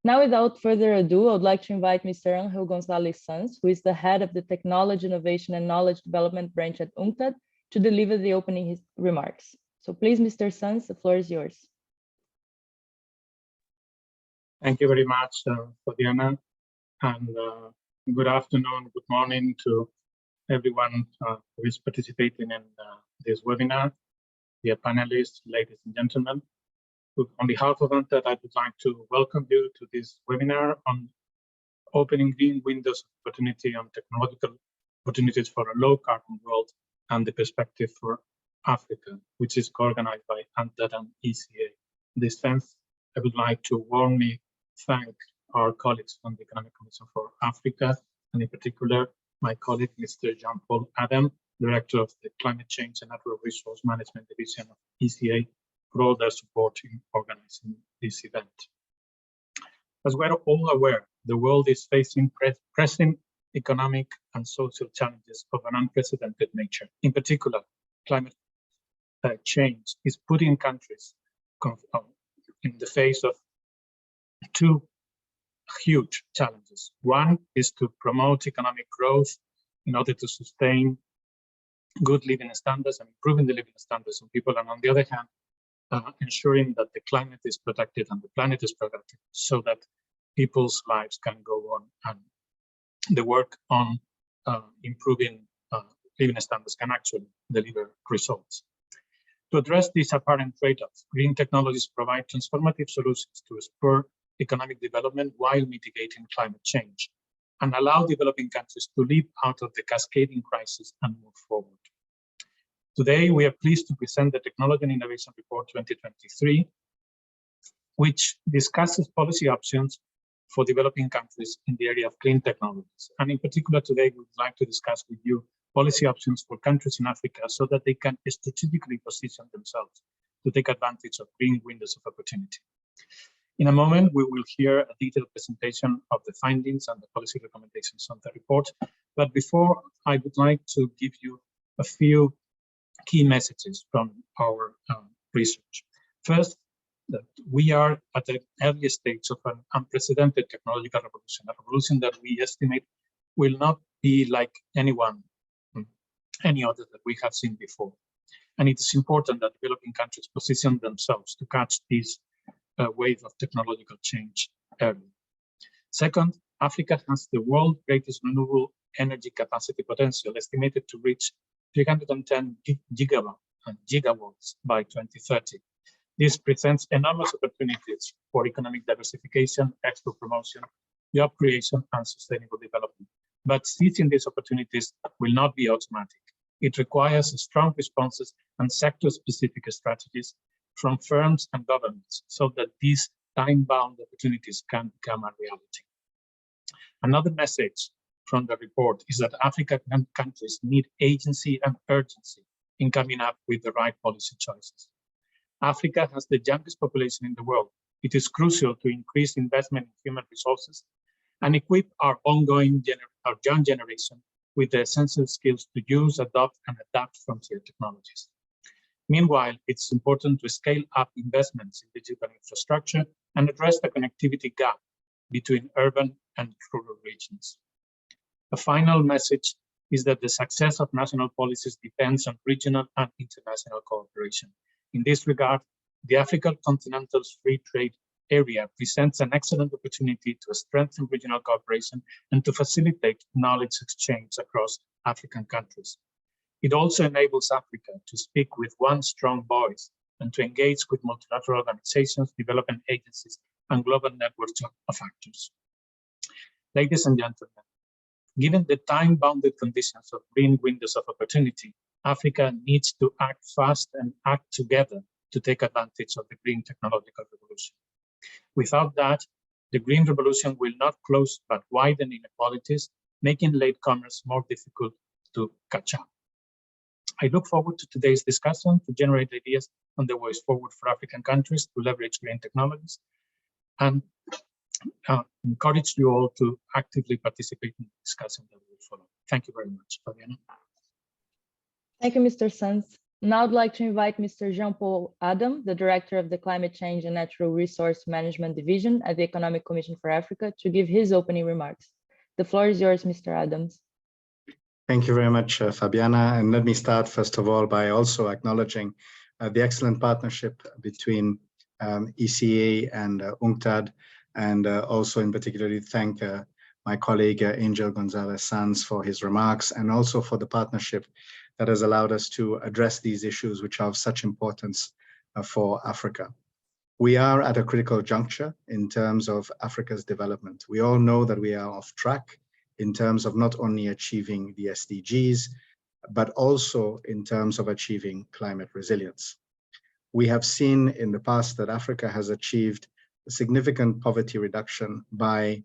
Now, without further ado, I would like to invite Mr. Angel Gonzalez Sanz, who is the head of the Technology, Innovation and Knowledge Development branch at UNCTAD, to deliver the opening remarks. So please, Mr. Sanz, the floor is yours. Thank you very much, Fabiana, and good afternoon, good morning to everyone who is participating in this webinar, dear panelists, ladies and gentlemen. On behalf of UNCTAD, I would like to welcome you to this webinar on opening green windows of opportunity on technological opportunities for a low-carbon world and the perspective for Africa, which is co-organized by UNCTAD and ECA. In this sense, I would like to warmly thank our colleagues from the Economic Commission for Africa, and in particular, my colleague, Mr. Jean-Paul Adam, Director of the Climate Change and Natural Resource Management Division of ECA, for all their support in organizing this event. As we're all aware, the world is facing pressing economic and social challenges of an unprecedented nature. In particular, climate change is putting countries in the face of two huge challenges. One is to promote economic growth in order to sustain good living standards and improving the living standards of people, and on the other hand, ensuring that the climate is protected and the planet is protected so that people's lives can go on and the work on improving living standards can actually deliver results. To address these apparent trade-offs, green technologies provide transformative solutions to spur economic development while mitigating climate change and allow developing countries to leap out of the cascading crisis and move forward. Today, we are pleased to present the Technology and Innovation Report 2023, which discusses policy options for developing countries in the area of clean technologies. And in particular, today, we would like to discuss with you policy options for countries in Africa so that they can strategically position themselves to take advantage of green windows of opportunity. In a moment, we will hear a detailed presentation of the findings and the policy recommendations on the report. But before, I would like to give you a few key messages from our research. First, that we are at the early stage of an unprecedented technological revolution, a revolution that we estimate will not be like any other that we have seen before. And it is important that developing countries position themselves to catch this wave of technological change early. Second, Africa has the world's greatest renewable energy capacity potential, estimated to reach 310 gigawatts by 2030. This presents enormous opportunities for economic diversification, export promotion, job creation, and sustainable development. But seizing these opportunities will not be automatic. It requires strong responses and sector-specific strategies from firms and governments so that these time-bound opportunities can become a reality. Another message from the report is that African countries need agency and urgency in coming up with the right policy choices. Africa has the youngest population in the world. It is crucial to increase investment in human resources and equip our young generation with the essential skills to use, adopt, and adapt frontier technologies. Meanwhile, it's important to scale up investments in digital infrastructure and address the connectivity gap between urban and rural regions. A final message is that the success of national policies depends on regional and international cooperation. In this regard, the African Continental Free Trade Area presents an excellent opportunity to strengthen regional cooperation and to facilitate knowledge exchange across African countries. It also enables Africa to speak with one strong voice and to engage with multilateral organizations, development agencies, and global networks of actors. Ladies and gentlemen, given the time-bounded conditions of green windows of opportunity, Africa needs to act fast and act together to take advantage of the green technological revolution. Without that, the green revolution will not close but widen inequalities, making latecomers more difficult to catch up. I look forward to today's discussion to generate ideas on the ways forward for African countries to leverage green technologies and encourage you all to actively participate in the discussion that will follow. Thank you very much, Fabiana. Thank you, Mr. Sanz. Now I'd like to invite Mr. Jean-Paul Adam, the Director of the Climate Change and Natural Resource Management Division at the Economic Commission for Africa, to give his opening remarks. The floor is yours, Mr. Adams. Thank you very much, Fabiana. And let me start, first of all, by also acknowledging the excellent partnership between ECA and UNCTAD, and also in particular thank my colleague Angel Gonzalez-Sanz for his remarks, and also for the partnership that has allowed us to address these issues which are of such importance for Africa. We are at a critical juncture in terms of Africa's development. We all know that we are off track in terms of not only achieving the SDGs, but also in terms of achieving climate resilience. We have seen in the past that Africa has achieved significant poverty reduction by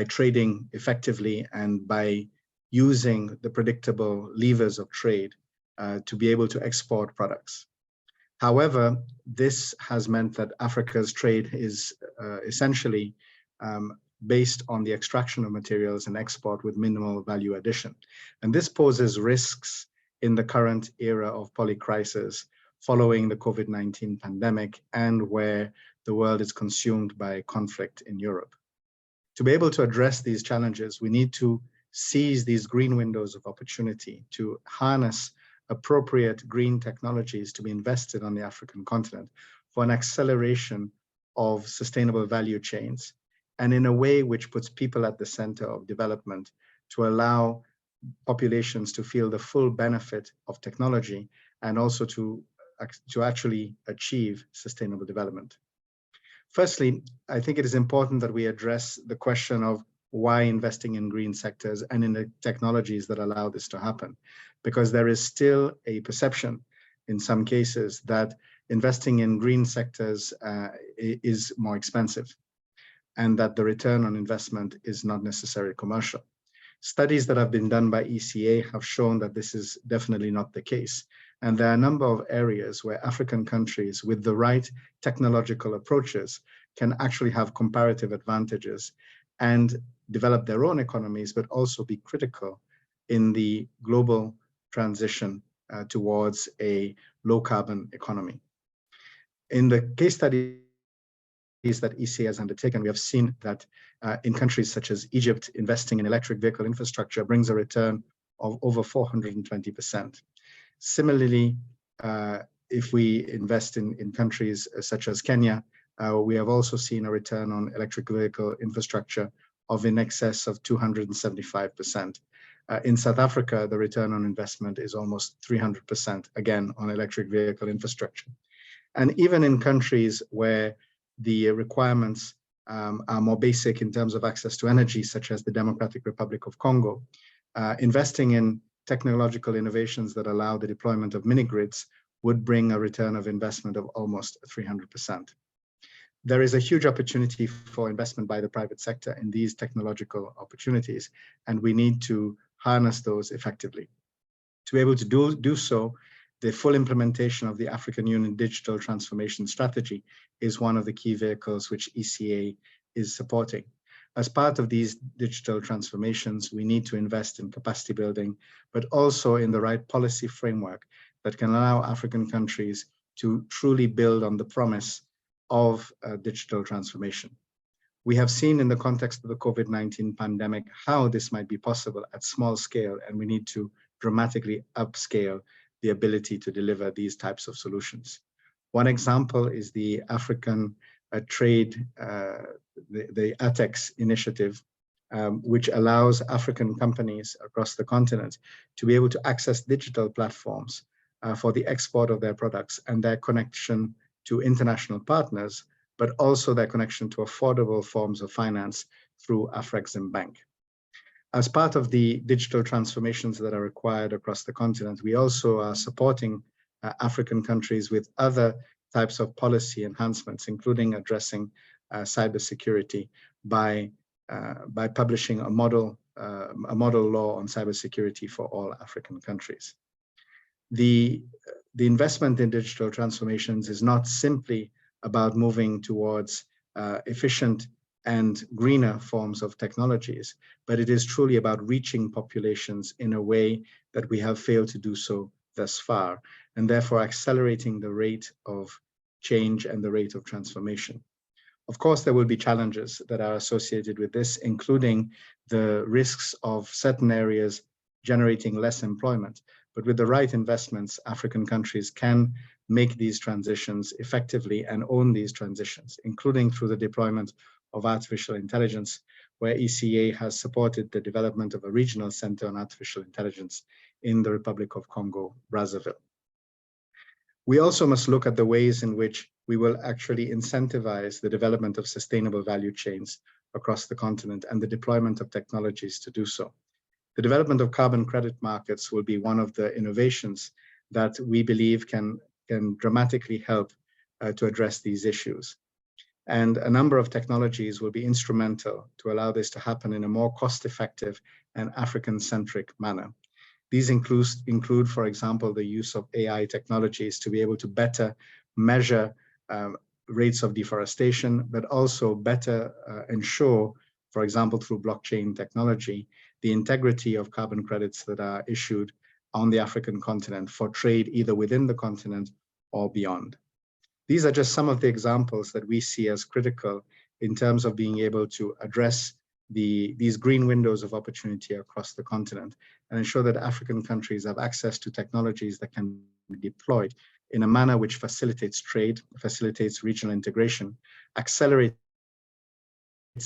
trading effectively and by using the predictable levers of trade to be able to export products. However, this has meant that Africa's trade is essentially based on the extraction of materials and export with minimal value addition. And this poses risks in the current era of polycrisis following the COVID-19 pandemic, and where the world is consumed by conflict in Europe. To be able to address these challenges, we need to seize these green windows of opportunity to harness appropriate green technologies to be invested on the African continent for an acceleration of sustainable value chains, and in a way which puts people at the center of development to allow populations to feel the full benefit of technology and also to actually achieve sustainable development. Firstly, I think it is important that we address the question of why investing in green sectors and in the technologies that allow this to happen, because there is still a perception in some cases that investing in green sectors is more expensive and that the return on investment is not necessarily commercial. Studies that have been done by ECA have shown that this is definitely not the case. And there are a number of areas where African countries with the right technological approaches can actually have comparative advantages and develop their own economies, but also be critical in the global transition towards a low carbon economy. In the case studies that ECA has undertaken, we have seen that in countries such as Egypt, investing in electric vehicle infrastructure brings a return of over 420%. Similarly, if we invest in countries such as Kenya, we have also seen a return on electric vehicle infrastructure of in excess of 275%. In South Africa, the return on investment is almost 300%, again, on electric vehicle infrastructure. And even in countries where the requirements are more basic in terms of access to energy, such as the Democratic Republic of Congo, investing in technological innovations that allow the deployment of mini-grids would bring a return of investment of almost 300%. There is a huge opportunity for investment by the private sector in these technological opportunities, and we need to harness those effectively. To be able to do so, the full implementation of the African Union Digital Transformation Strategy is one of the key vehicles which ECA is supporting. As part of these digital transformations, we need to invest in capacity building, but also in the right policy framework that can allow African countries to truly build on the promise of digital transformation. We have seen in the context of the COVID-19 pandemic how this might be possible at small scale, and we need to dramatically upscale the ability to deliver these types of solutions. One example is the African trade, the ATEX initiative, which allows African companies across the continent to be able to access digital platforms for the export of their products and their connection to international partners, but also their connection to affordable forms of finance through Afrexim Bank. As part of the digital transformations that are required across the continent, we also are supporting African countries with other types of policy enhancements, including addressing cybersecurity by publishing a model law on cybersecurity for all African countries. The investment in digital transformations is not simply about moving towards efficient and greener forms of technologies, but it is truly about reaching populations in a way that we have failed to do so thus far, and therefore accelerating the rate of change and the rate of transformation. Of course, there will be challenges that are associated with this, including the risks of certain areas generating less employment. But with the right investments, African countries can make these transitions effectively and own these transitions, including through the deployment of artificial intelligence, where ECA has supported the development of a regional center on artificial intelligence in the Republic of Congo, Brazzaville. We also must look at the ways in which we will actually incentivize the development of sustainable value chains across the continent and the deployment of technologies to do so. The development of carbon credit markets will be one of the innovations that we believe can dramatically help to address these issues. And a number of technologies will be instrumental to allow this to happen in a more cost-effective and African-centric manner. These include, for example, the use of AI technologies to be able to better measure rates of deforestation, but also better ensure, for example, through blockchain technology, the integrity of carbon credits that are issued on the African continent for trade either within the continent or beyond. These are just some of the examples that we see as critical in terms of being able to address these green windows of opportunity across the continent and ensure that African countries have access to technologies that can be deployed in a manner which facilitates trade, facilitates regional integration, accelerates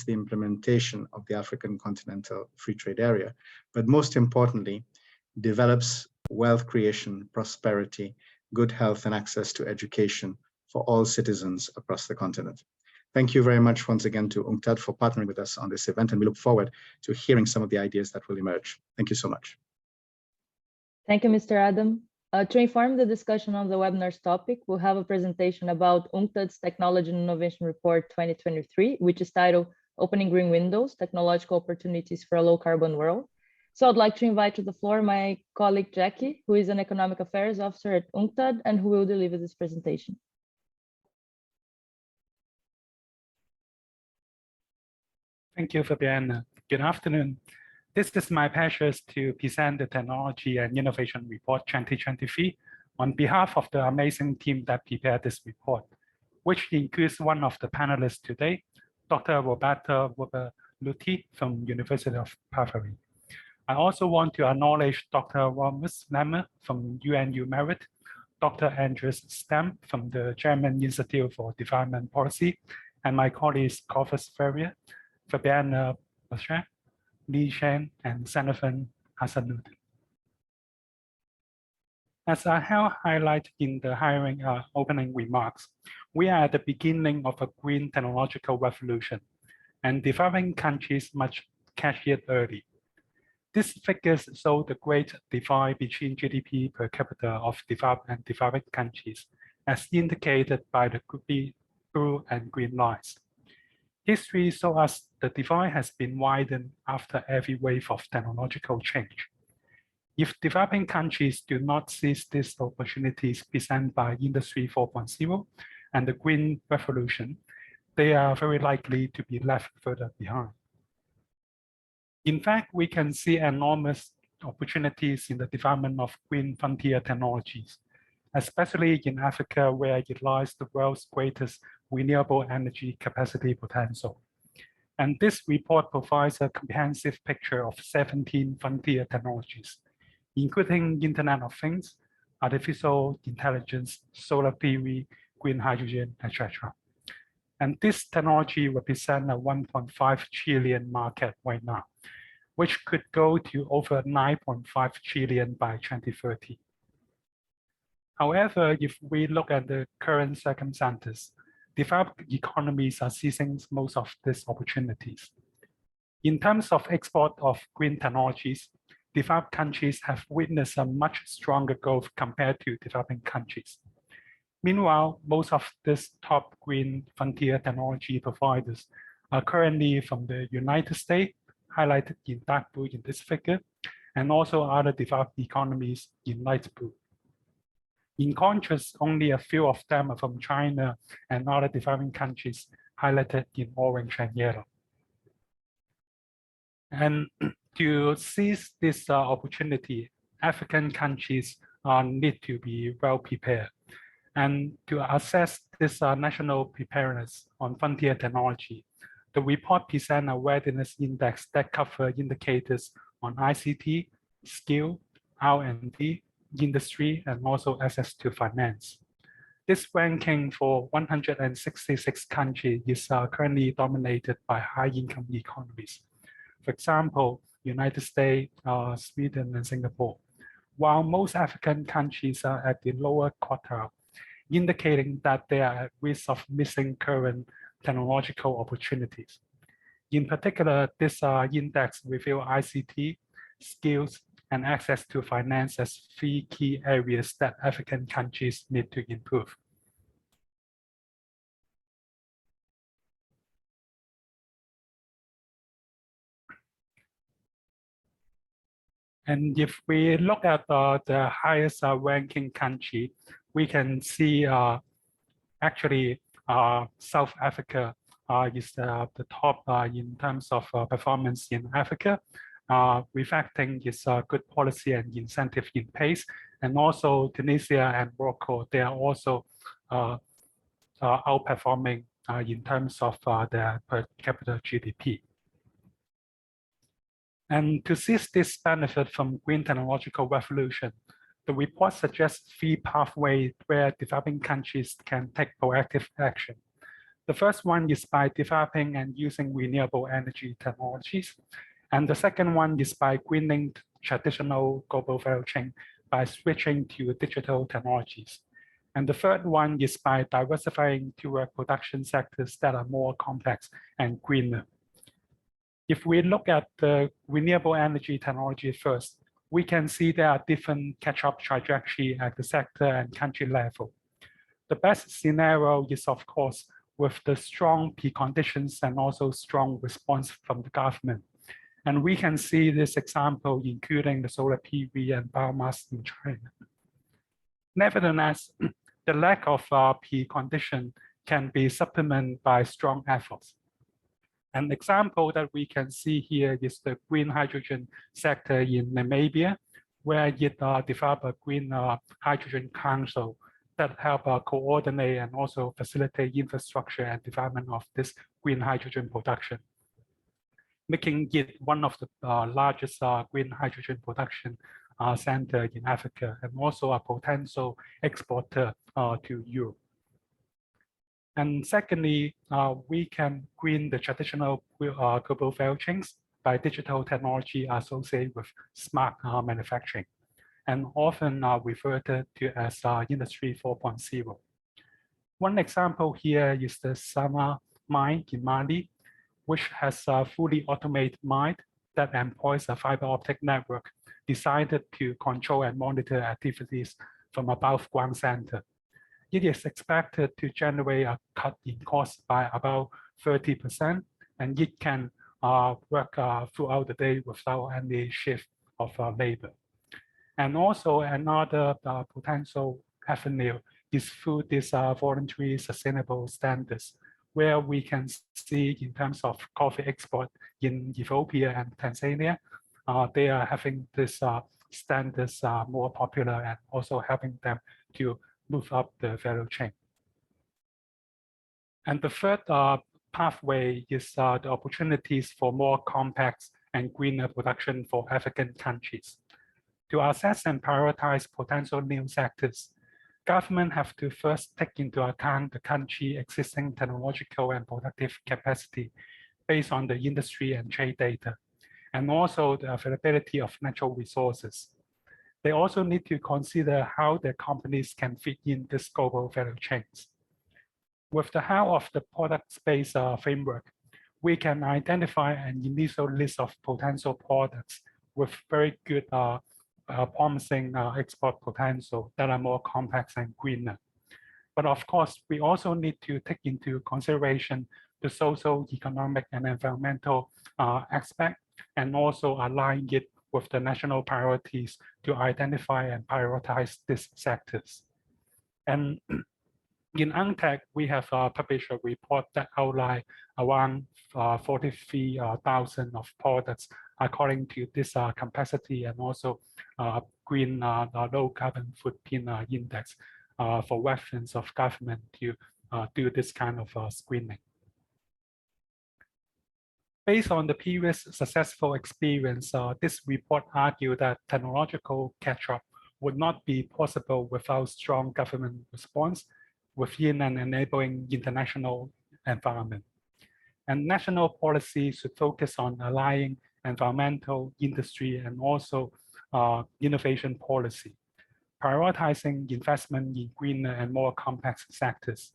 the implementation of the African Continental Free Trade Area, but most importantly, develops wealth creation, prosperity, good health, and access to education for all citizens across the continent. Thank you very much once again to UNCTAD for partnering with us on this event, and we look forward to hearing some of the ideas that will emerge. Thank you so much. Thank you, Mr. Adam. To inform the discussion on the webinar's topic, we'll have a presentation about UNCTAD's Technology and Innovation Report 2023, which is titled Opening Green Windows, Technological Opportunities for a Low Carbon World. So I'd like to invite to the floor my colleague Jackie, who is an Economic Affairs Officer at UNCTAD and who will deliver this presentation. Thank you, Fabiana. Good afternoon. This is my pleasure to present the Technology and Innovation Report 2023 on behalf of the amazing team that prepared this report, which includes one of the panelists today, Dr. Roberta Lutti from University of Padua. I also want to acknowledge Dr. Romus Lemmer from UNU Merit, Dr. Andreas Stem from the German Institute for Development Policy, and my colleagues Corvus Ferrier, Fabiana Bachet, Li Shen, and Sanafan Hasanud. As I have highlighted in the opening remarks, we are at the beginning of a green technological revolution, and developing countries must catch it early. These figures show the great divide between GDP per capita of developed and developing countries, as indicated by the blue and green lines. History shows us the divide has been widened after every wave of technological change. If developing countries do not seize these opportunities presented by Industry 4.0 and the Green Revolution, they are very likely to be left further behind. In fact, we can see enormous opportunities in the development of green frontier technologies, especially in Africa, where it lies the world's greatest renewable energy capacity potential. And this report provides a comprehensive picture of 17 frontier technologies, including Internet of Things, artificial intelligence, solar PV, green hydrogen, etc. And this technology represents a 1.5 trillion market right now, which could go to over 9.5 trillion by 2030. However, if we look at the current circumstances, developed economies are seizing most of these opportunities. In terms of export of green technologies, developed countries have witnessed a much stronger growth compared to developing countries. Meanwhile, most of these top green frontier technology providers are currently from the United States, highlighted in dark blue in this figure, and also other developed economies in light blue. In contrast, only a few of them are from China and other developing countries, highlighted in orange and yellow. And to seize this opportunity, African countries need to be well prepared. And to assess this national preparedness on frontier technology, the report presents a readiness index that covers indicators on ICT, skill, R&D, industry, and also access to finance. This ranking for 166 countries is currently dominated by high-income economies. For example, United States, Sweden, and Singapore, while most African countries are at the lower quartile, indicating that they are at risk of missing current technological opportunities. In particular, this index reveals ICT, skills, and access to finance as 3 key areas that African countries need to improve. And if we look at the highest ranking country, we can see actually South Africa is the top in terms of performance in Africa, reflecting its good policy and incentive in place. And also Tunisia and Morocco, they are also outperforming in terms of their per capita GDP. And to seize this benefit from green technological revolution, the report suggests 3 pathways where developing countries can take proactive action. The first one is by developing and using renewable energy technologies. And the second one is by greening traditional global value chain by switching to digital technologies. And the third one is by diversifying toward production sectors that are more complex and greener. If we look at the renewable energy technology first, we can see there are different catch-up trajectory at the sector and country level. The best scenario is, of course, with the strong preconditions and also strong response from the government. And we can see this example, including the solar PV and biomass in China. Nevertheless, the lack of precondition can be supplemented by strong efforts. An example that we can see here is the green hydrogen sector in Namibia, where it developed a green hydrogen council that help coordinate and also facilitate infrastructure and development of this green hydrogen production, making it one of the largest green hydrogen production center in Africa, and also a potential exporter to Europe. And secondly, we can green the traditional global value chains by digital technology associated with smart manufacturing, and often referred to as Industry 4.0. One example here is the Sama mine in Mali, which has a fully automated mine that employs a fiber optic network designed to control and monitor activities from above ground center. It is expected to generate a cut in cost by about 30%, and it can work throughout the day without any shift of labor. And also another potential avenue is through these voluntary sustainable standards, where we can see in terms of coffee export in Ethiopia and Tanzania, they are having these standards more popular and also helping them to move up the value chain. And the third pathway is the opportunities for more complex and greener production for African countries. To assess and prioritize potential new sectors, government have to first take into account the country's existing technological and productive capacity based on the industry and trade data, and also the availability of natural resources. They also need to consider how their companies can fit in this global value chains. With the help of the product-based framework, we can identify an initial list of potential products with very good promising export potential that are more complex and greener. But of course, we also need to take into consideration the social, economic, and environmental aspect, and also align it with the national priorities to identify and prioritize these sectors. And In UNCTAD, we have published a report that outline around 43,000 of products according to this capacity and also green low carbon footprint index for reference of government to do this kind of screening. Based on the previous successful experience, this report argued that technological catch-up would not be possible without strong government response within an enabling international environment. And national policy should focus on aligning environmental, industry, and also innovation policy, prioritizing investment in greener and more complex sectors,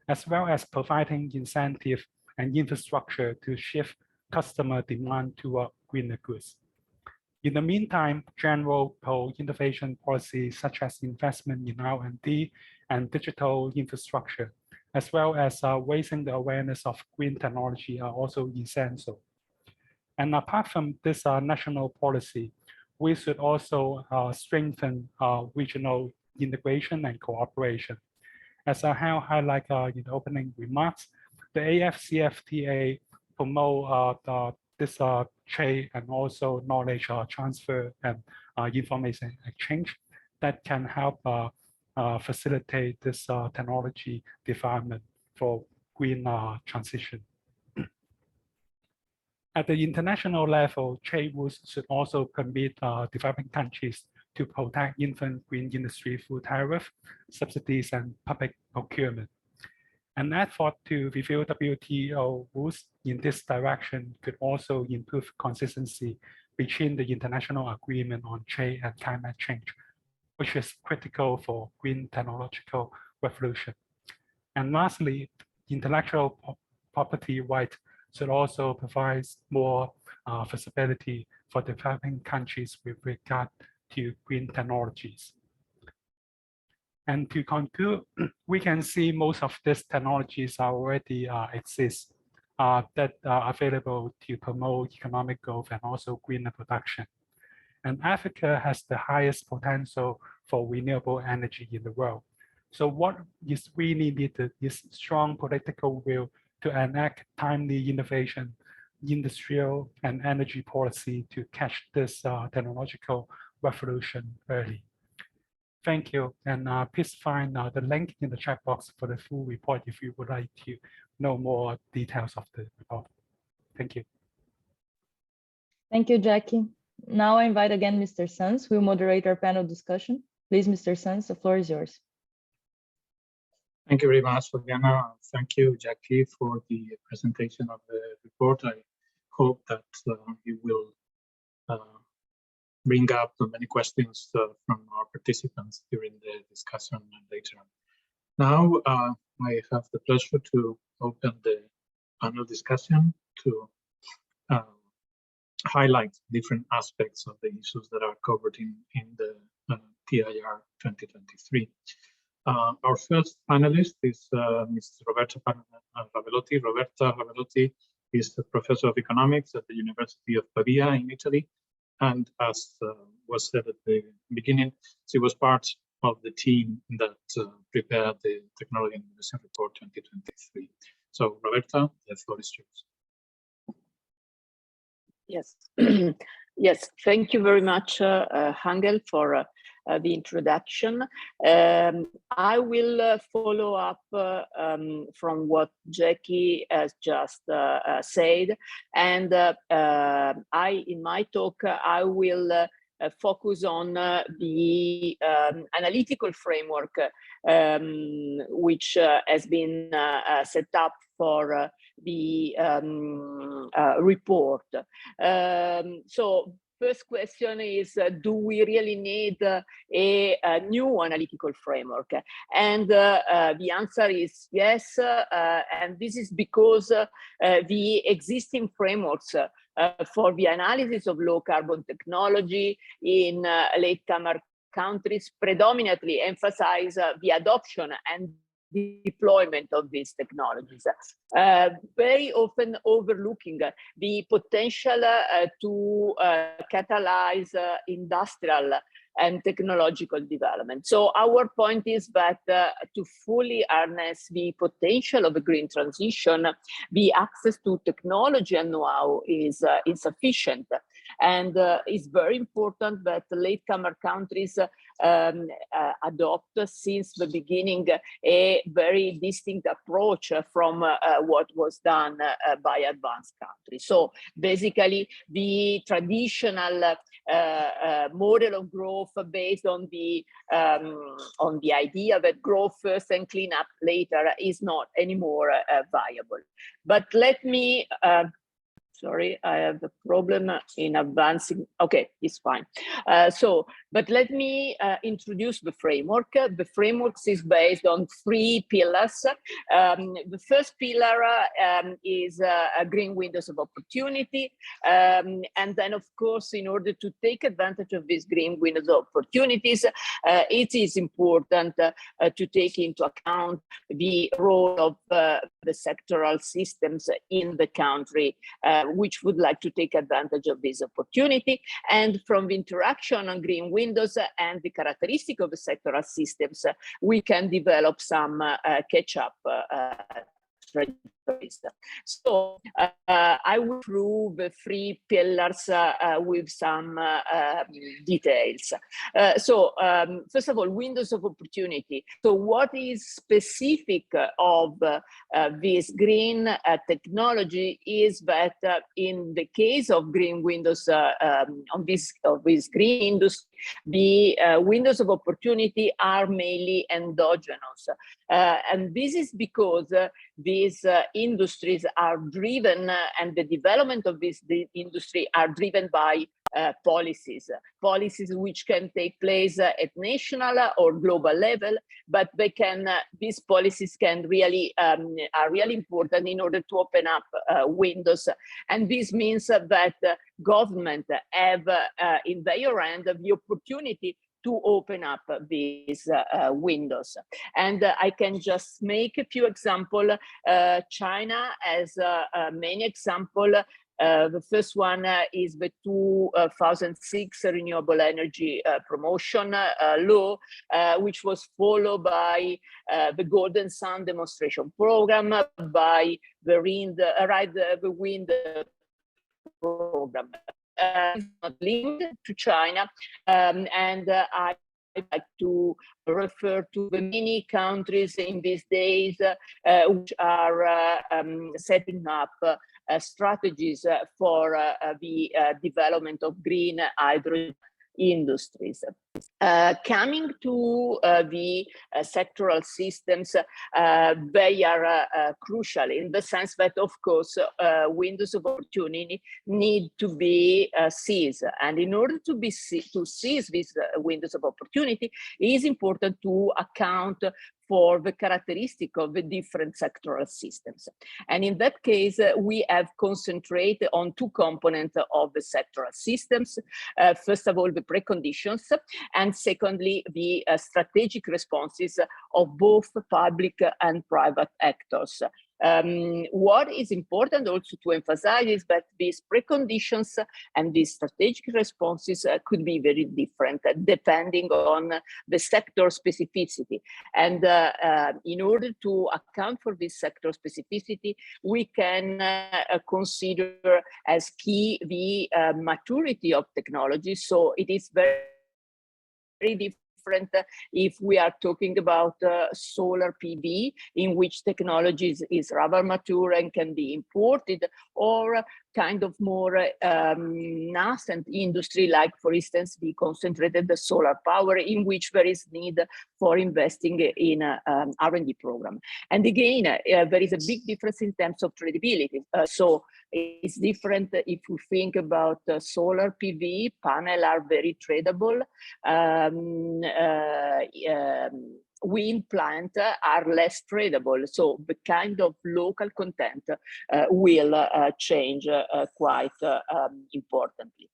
as well as providing incentive and infrastructure to shift customer demand toward greener goods. In the meantime, general pro-innovation policies such as investment in R&D and digital infrastructure, as well as raising the awareness of green technology are also essential. And apart from this national policy, we should also strengthen regional integration and cooperation. As I have highlighted in the opening remarks, the AFCFTA promote this trade and also knowledge transfer and information exchange that can help facilitate this technology development for green transition. At the international level, trade rules should also permit developing countries to protect infant green industry through tariff, subsidies, and public procurement. An effort to review WTO rules in this direction could also improve consistency between the international agreement on trade and climate change, which is critical for green technological revolution. And lastly, intellectual property rights should also provide more visibility for developing countries with regard to green technologies. And to conclude, we can see most of these technologies already exist that are available to promote economic growth and also greener production. And Africa has the highest potential for renewable energy in the world. So what is really needed is strong political will to enact timely innovation, industrial and energy policy to catch this technological revolution early. Thank you, and please find the link in the chat box for the full report if you would like to know more details of the report. Thank you. Thank you, Jackie. Now I invite again Mr. Sanz, who will moderate our panel discussion. Please, Mr. Sanz, the floor is yours. Thank you very much, Fabiana. Thank you, Jackie, for the presentation of the report. I hope that you will bring up many questions from our participants during the discussion later on. Now, I have the pleasure to open the panel discussion to highlight different aspects of the issues that are covered in the TIR 2023. Our first panelist is Ms. Roberta Ravelotti. Roberta Ravelotti is the professor of economics at the University of Pavia in Italy. And as was said at the beginning, she was part of the team that prepared the Technology and Innovation Report 2023. So Roberta, the floor is yours. Yes, yes. Thank you very much, Angel, for the introduction. I will follow up from what Jackie has just said, and in my talk, I will focus on the analytical framework which has been set up for the report. So first question is, do we really need a new analytical framework? And the answer is yes, and this is because the existing frameworks for the analysis of low carbon technology in latecomer countries predominantly emphasize the adoption and deployment of these technologies, very often overlooking the potential to catalyze industrial and technological development. So our point is that to fully harness the potential of a green transition, the access to technology and know-how is insufficient. And it's very important that latecomer countries adopt since the beginning a very distinct approach from what was done by advanced countries. So basically, the traditional model of growth based on the idea that growth first and clean up later is not anymore viable. But let me sorry, I have a problem in advancing. Okay, it's fine. But let me introduce the framework. The framework is based on 3 pillars. The first pillar is green windows of opportunity. And then, of course, in order to take advantage of these green windows of opportunities, it is important to take into account the role of the sectoral systems in the country which would like to take advantage of this opportunity. And from the interaction on green windows and the characteristic of the sectoral systems, we can develop some catch-up trajectories. So I will through the 3 pillars with some details. First of all, windows of opportunity. So what is specific of this green technology is that in the case of green windows of this green industry, the windows of opportunity are mainly endogenous. And this is because these industries are driven and the development of this industry are driven by policies which can take place at national or global level, but they can these policies can really are really important in order to open up windows, and this means that government have in their hand the opportunity to open up these windows. And I can just make a few examples. China has many examples. The first one is the 2006 Renewable Energy Promotion Law, which was followed by the Golden Sun Demonstration Program, by the Wind Program. It's not linked to China, and I like to refer to the many countries in these days which are setting up strategies for the development of green hydrogen industries. Coming to the sectoral systems, they are crucial in the sense that, of course, windows of opportunity need to be seized. And in order to seize these windows of opportunity, it is important to account for the characteristic of the different sectoral systems. And in that case, we have concentrated on 2 components of the sectoral systems. First of all, the preconditions, and secondly, the strategic responses of both public and private actors. What is important also to emphasize is that these preconditions and these strategic responses could be very different depending on the sector specificity. And in order to account for this sector specificity, we can consider as key the maturity of technology. So it is very different if we are talking about solar PV, in which technology is rather mature and can be imported, or kind of more nascent industry, like, for instance, the concentrated solar power, in which there is need for investing in an R&D program. And again, there is a big difference in terms of tradability. So it's different if you think about solar PV, panel are very tradable. Wind plant are less tradable, so the kind of local content will change quite importantly.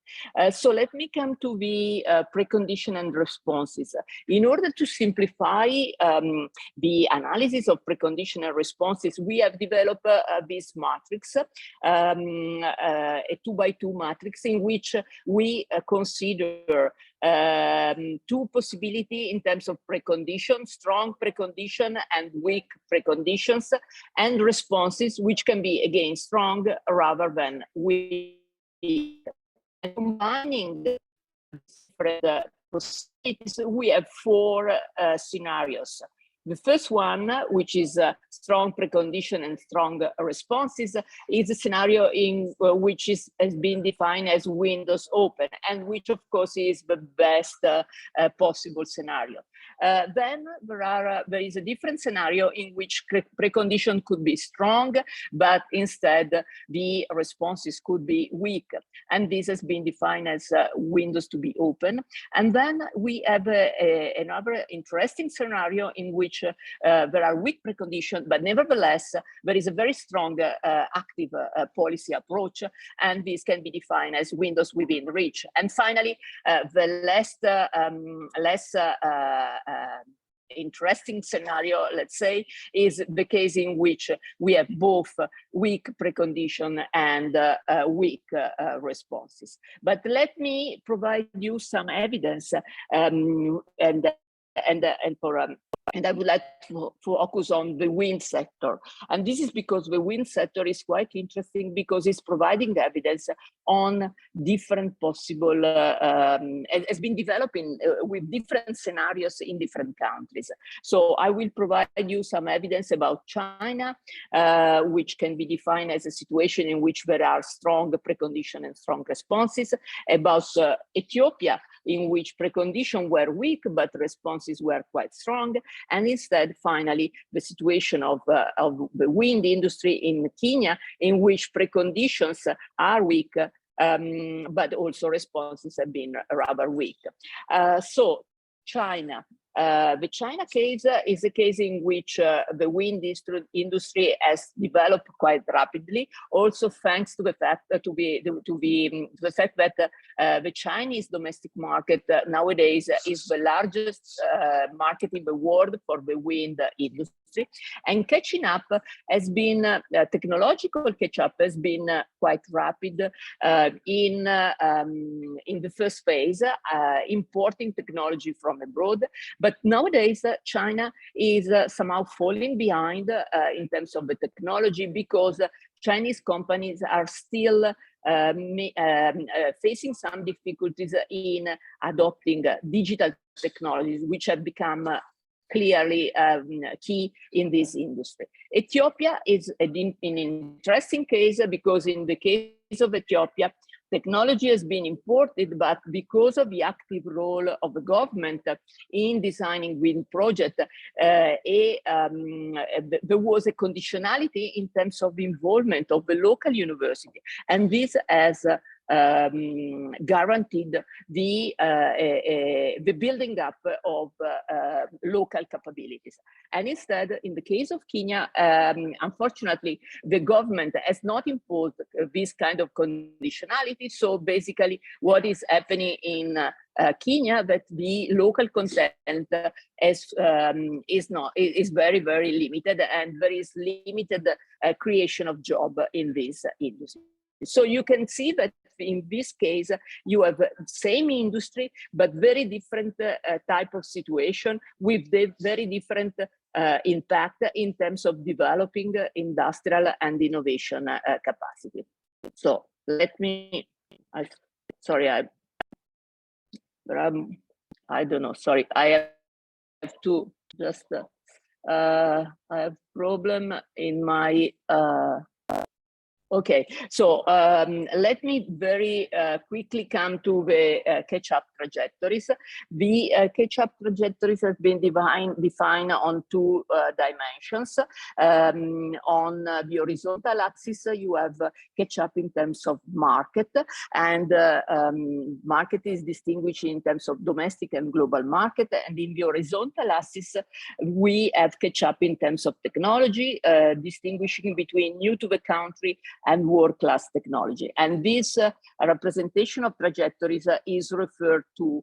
So let me come to the precondition and responses. In order to simplify the analysis of precondition and responses, we have developed this matrix, a 2x2 matrix, in which we consider two possibilities in terms of preconditions, strong precondition and weak preconditions, and responses which can be again strong rather than weak. And combining the different possibilities, we have four scenarios. The first one, which is strong precondition and strong responses, is a scenario in which has been defined as windows open, and which of course is the best possible scenario. Then there is a different scenario in which precondition could be strong, but instead the responses could be weak, and this has been defined as windows to be open. And then we have another interesting scenario in which there are weak preconditions, but nevertheless there is a very strong active policy approach, and this can be defined as windows within reach. And finally, the less interesting scenario, let's say, is the case in which we have both weak precondition and weak responses. But let me provide you some evidence, and I would like to focus on the wind sector. And this is because the wind sector is quite interesting because it's providing evidence on different possible, has been developing with different scenarios in different countries. So I will provide you some evidence about China, which can be defined as a situation in which there are strong preconditions and strong responses, about Ethiopia, in which preconditions were weak, but responses were quite strong. And instead, finally, the situation of the wind industry in Kenya, in which preconditions are weak, but also responses have been rather weak. So China. The China case is a case in which the wind industry has developed quite rapidly, also thanks to the fact that the Chinese domestic market nowadays is the largest market in the world for the wind industry. And catching up has been, technological catch-up has been quite rapid in the first phase, importing technology from abroad. But nowadays, China is somehow falling behind in terms of the technology, because Chinese companies are still facing some difficulties in adopting digital technologies, which have become clearly key in this industry. Ethiopia is an interesting case, because in the case of Ethiopia, technology has been imported, but because of the active role of the government in designing wind projects, there was a conditionality in terms of involvement of the local university, and this has guaranteed the building up of local capabilities. And instead, in the case of Kenya, unfortunately, the government has not imposed this kind of conditionality. So basically, what is happening in Kenya, that the local content is very, very limited, and there is limited creation of job in this industry. So you can see that in this case, you have same industry, but very different type of situation, with the very different impact in terms of developing industrial and innovation capacity. So let me, I don't know, sorry, I have to just, I have problem in my, okay, so let me very quickly come to the catch-up trajectories. The catch-up trajectories have been defined on two dimensions. On the horizontal axis, you have catch-up in terms of market, and market is distinguished in terms of domestic and global market. And in the horizontal axis, we have catch-up in terms of technology, distinguishing between new to the country and world-class technology. And this representation of trajectories is referred to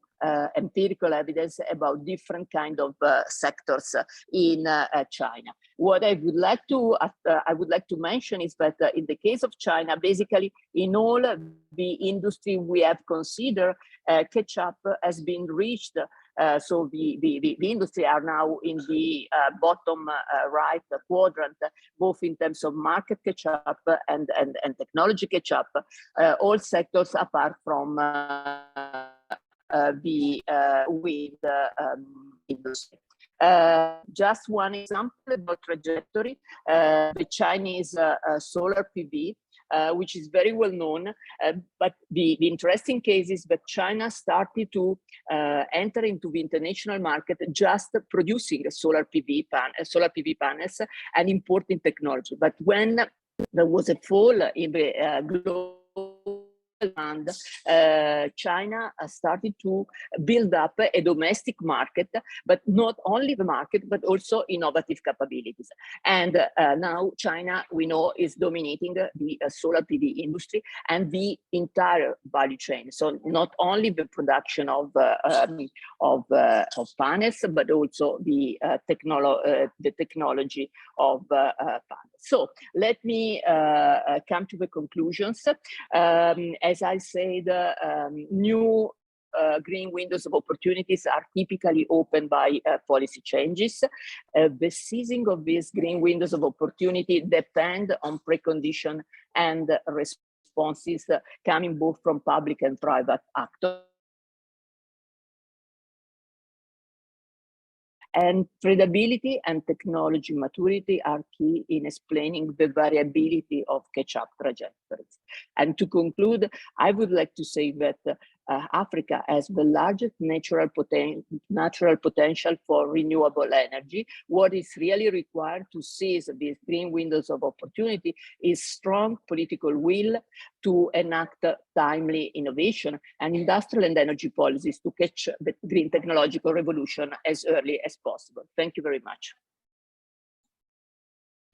empirical evidence about different kind of sectors in China. What I would like to mention is that in the case of China, basically in all the industry we have considered, catch-up has been reached. So the industry are now in the bottom right quadrant, both in terms of market catch-up and technology catch-up, all sectors apart from the wind industry. Just one example about trajectory, the Chinese solar PV, which is very well known, but the interesting case is that China started to enter into the international market just producing solar PV panels and importing technology. But when there was a fall in the global demand, China started to build up a domestic market, but not only the market, but also innovative capabilities. And now China, we know, is dominating the solar PV industry and the entire value chain. So not only the production of panels, but also the technology of panels. So let me come to the conclusions. As I said, new green windows of opportunities are typically opened by policy changes. The seizing of these green windows of opportunity depend on precondition and responses coming both from public and private actors. And credibility and technology maturity are key in explaining the variability of catch-up trajectories. And to conclude, I would like to say that Africa has the largest natural potential for renewable energy. What is really required to seize these green windows of opportunity is strong political will to enact timely innovation and industrial and energy policies to catch the green technological revolution as early as possible. Thank you very much.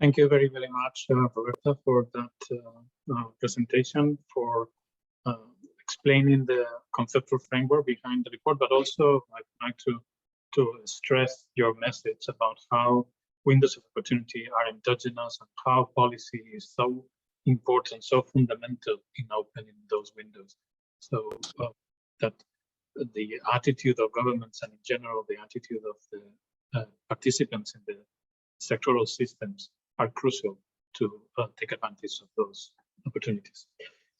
Thank you very, very much, Roberta, for that presentation, for explaining the conceptual framework behind the report, but also I'd like to stress your message about how windows of opportunity are endogenous and how policy is so important, so fundamental in opening those windows. So that the attitude of governments and in general the attitude of the participants in the sectoral systems are crucial to take advantage of those opportunities.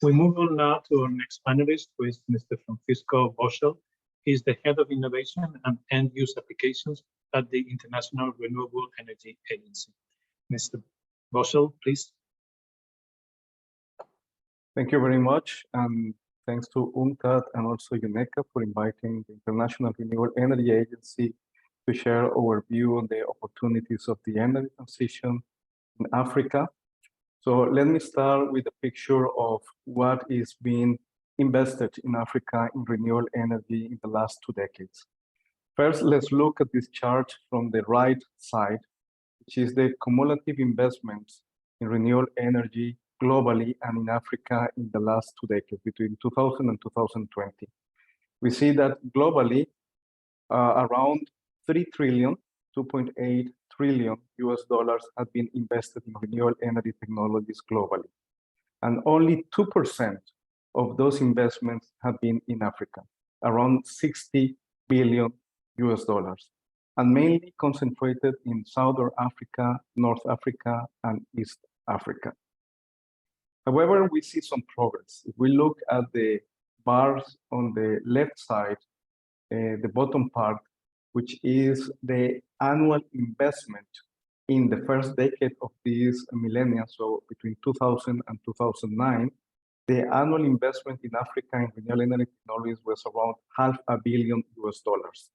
We move on now to our next panelist, who is Mr. Francisco Boschel. He's the head of innovation and end-use applications at the International Renewable Energy Agency. Mr. Boschel, please. Thank you very much, and thanks to UNCTAD and also UNECA for inviting the International Renewable Energy Agency to share our view on the opportunities of the energy transition in Africa. So let me start with a picture of what is being invested in Africa in renewable energy in the last 2 decades. First, let's look at this chart from the right side, which is the cumulative investments in renewable energy globally and in Africa in the last 2 decades, between 2000 and 2020. We see that globally, around 3 trillion, 2.8 trillion US dollars have been invested in renewable energy technologies globally. And only 2% of those investments have been in Africa, around 60 billion US dollars, and mainly concentrated in Southern Africa, North Africa, and East Africa. However, we see some progress. If we look at the bars on the left side, the bottom part, which is the annual investment in the first decade of this millennium, so between 2000 and 2009, the annual investment in Africa in renewable energy technologies was around $500 million US dollars.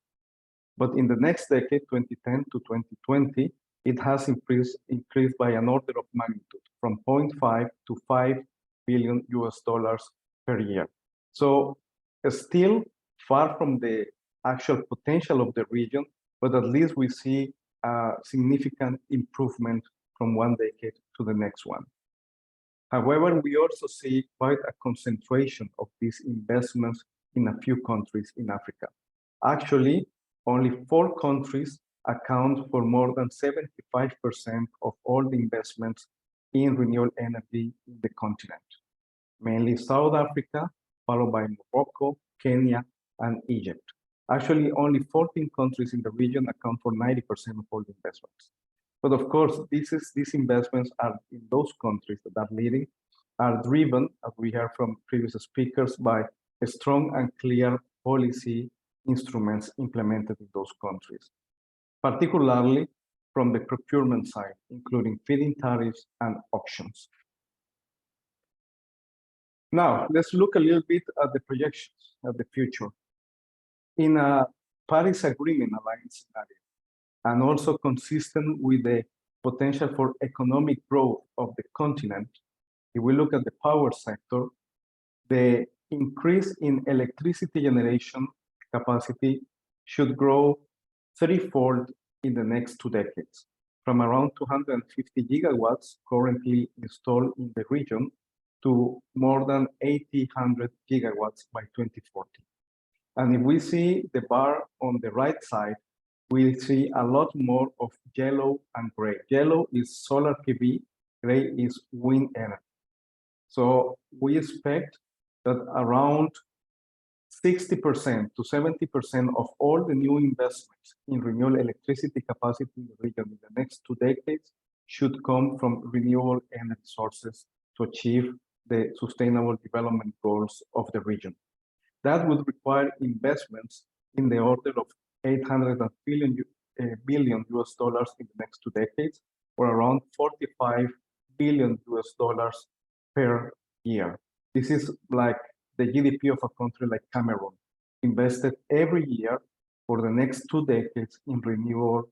But in the next decade, 2010 to 2020, it has increased by an order of magnitude from 0.5 to 5 billion US dollars per year. So still far from the actual potential of the region, but at least we see a significant improvement from one decade to the next one. However, we also see quite a concentration of these investments in a few countries in Africa. Actually, only 4 countries account for more than 75% of all the investments in renewable energy in the continent, mainly South Africa, followed by Morocco, Kenya, and Egypt. Actually, only 14 countries in the region account for 90% of all the investments. But of course, these investments are in those countries that are leading, are driven, as we heard from previous speakers, by a strong and clear policy instruments implemented in those countries, particularly from the procurement side, including feed-in tariffs and auctions. Now, let's look a little bit at the projections of the future. In a Paris Agreement alliance scenario, and also consistent with the potential for economic growth of the continent, if we look at the power sector, the increase in electricity generation capacity should grow 3-fold in the next 2 decades, from around 250 gigawatts currently installed in the region to more than 800 gigawatts by 2040. And if we see the bar on the right side, we see a lot more of yellow and gray. Yellow is solar PV, gray is wind energy. So we expect that around 60% to 70% of all the new investments in renewable electricity capacity in the region in the next 2 decades should come from renewable energy sources to achieve the sustainable development goals of the region. That would require investments in the order of 800 billion US dollars in the next 2 decades, or around 45 billion US dollars per year. This is like the GDP of a country like Cameroon, invested every year for the next 2 decades in renewable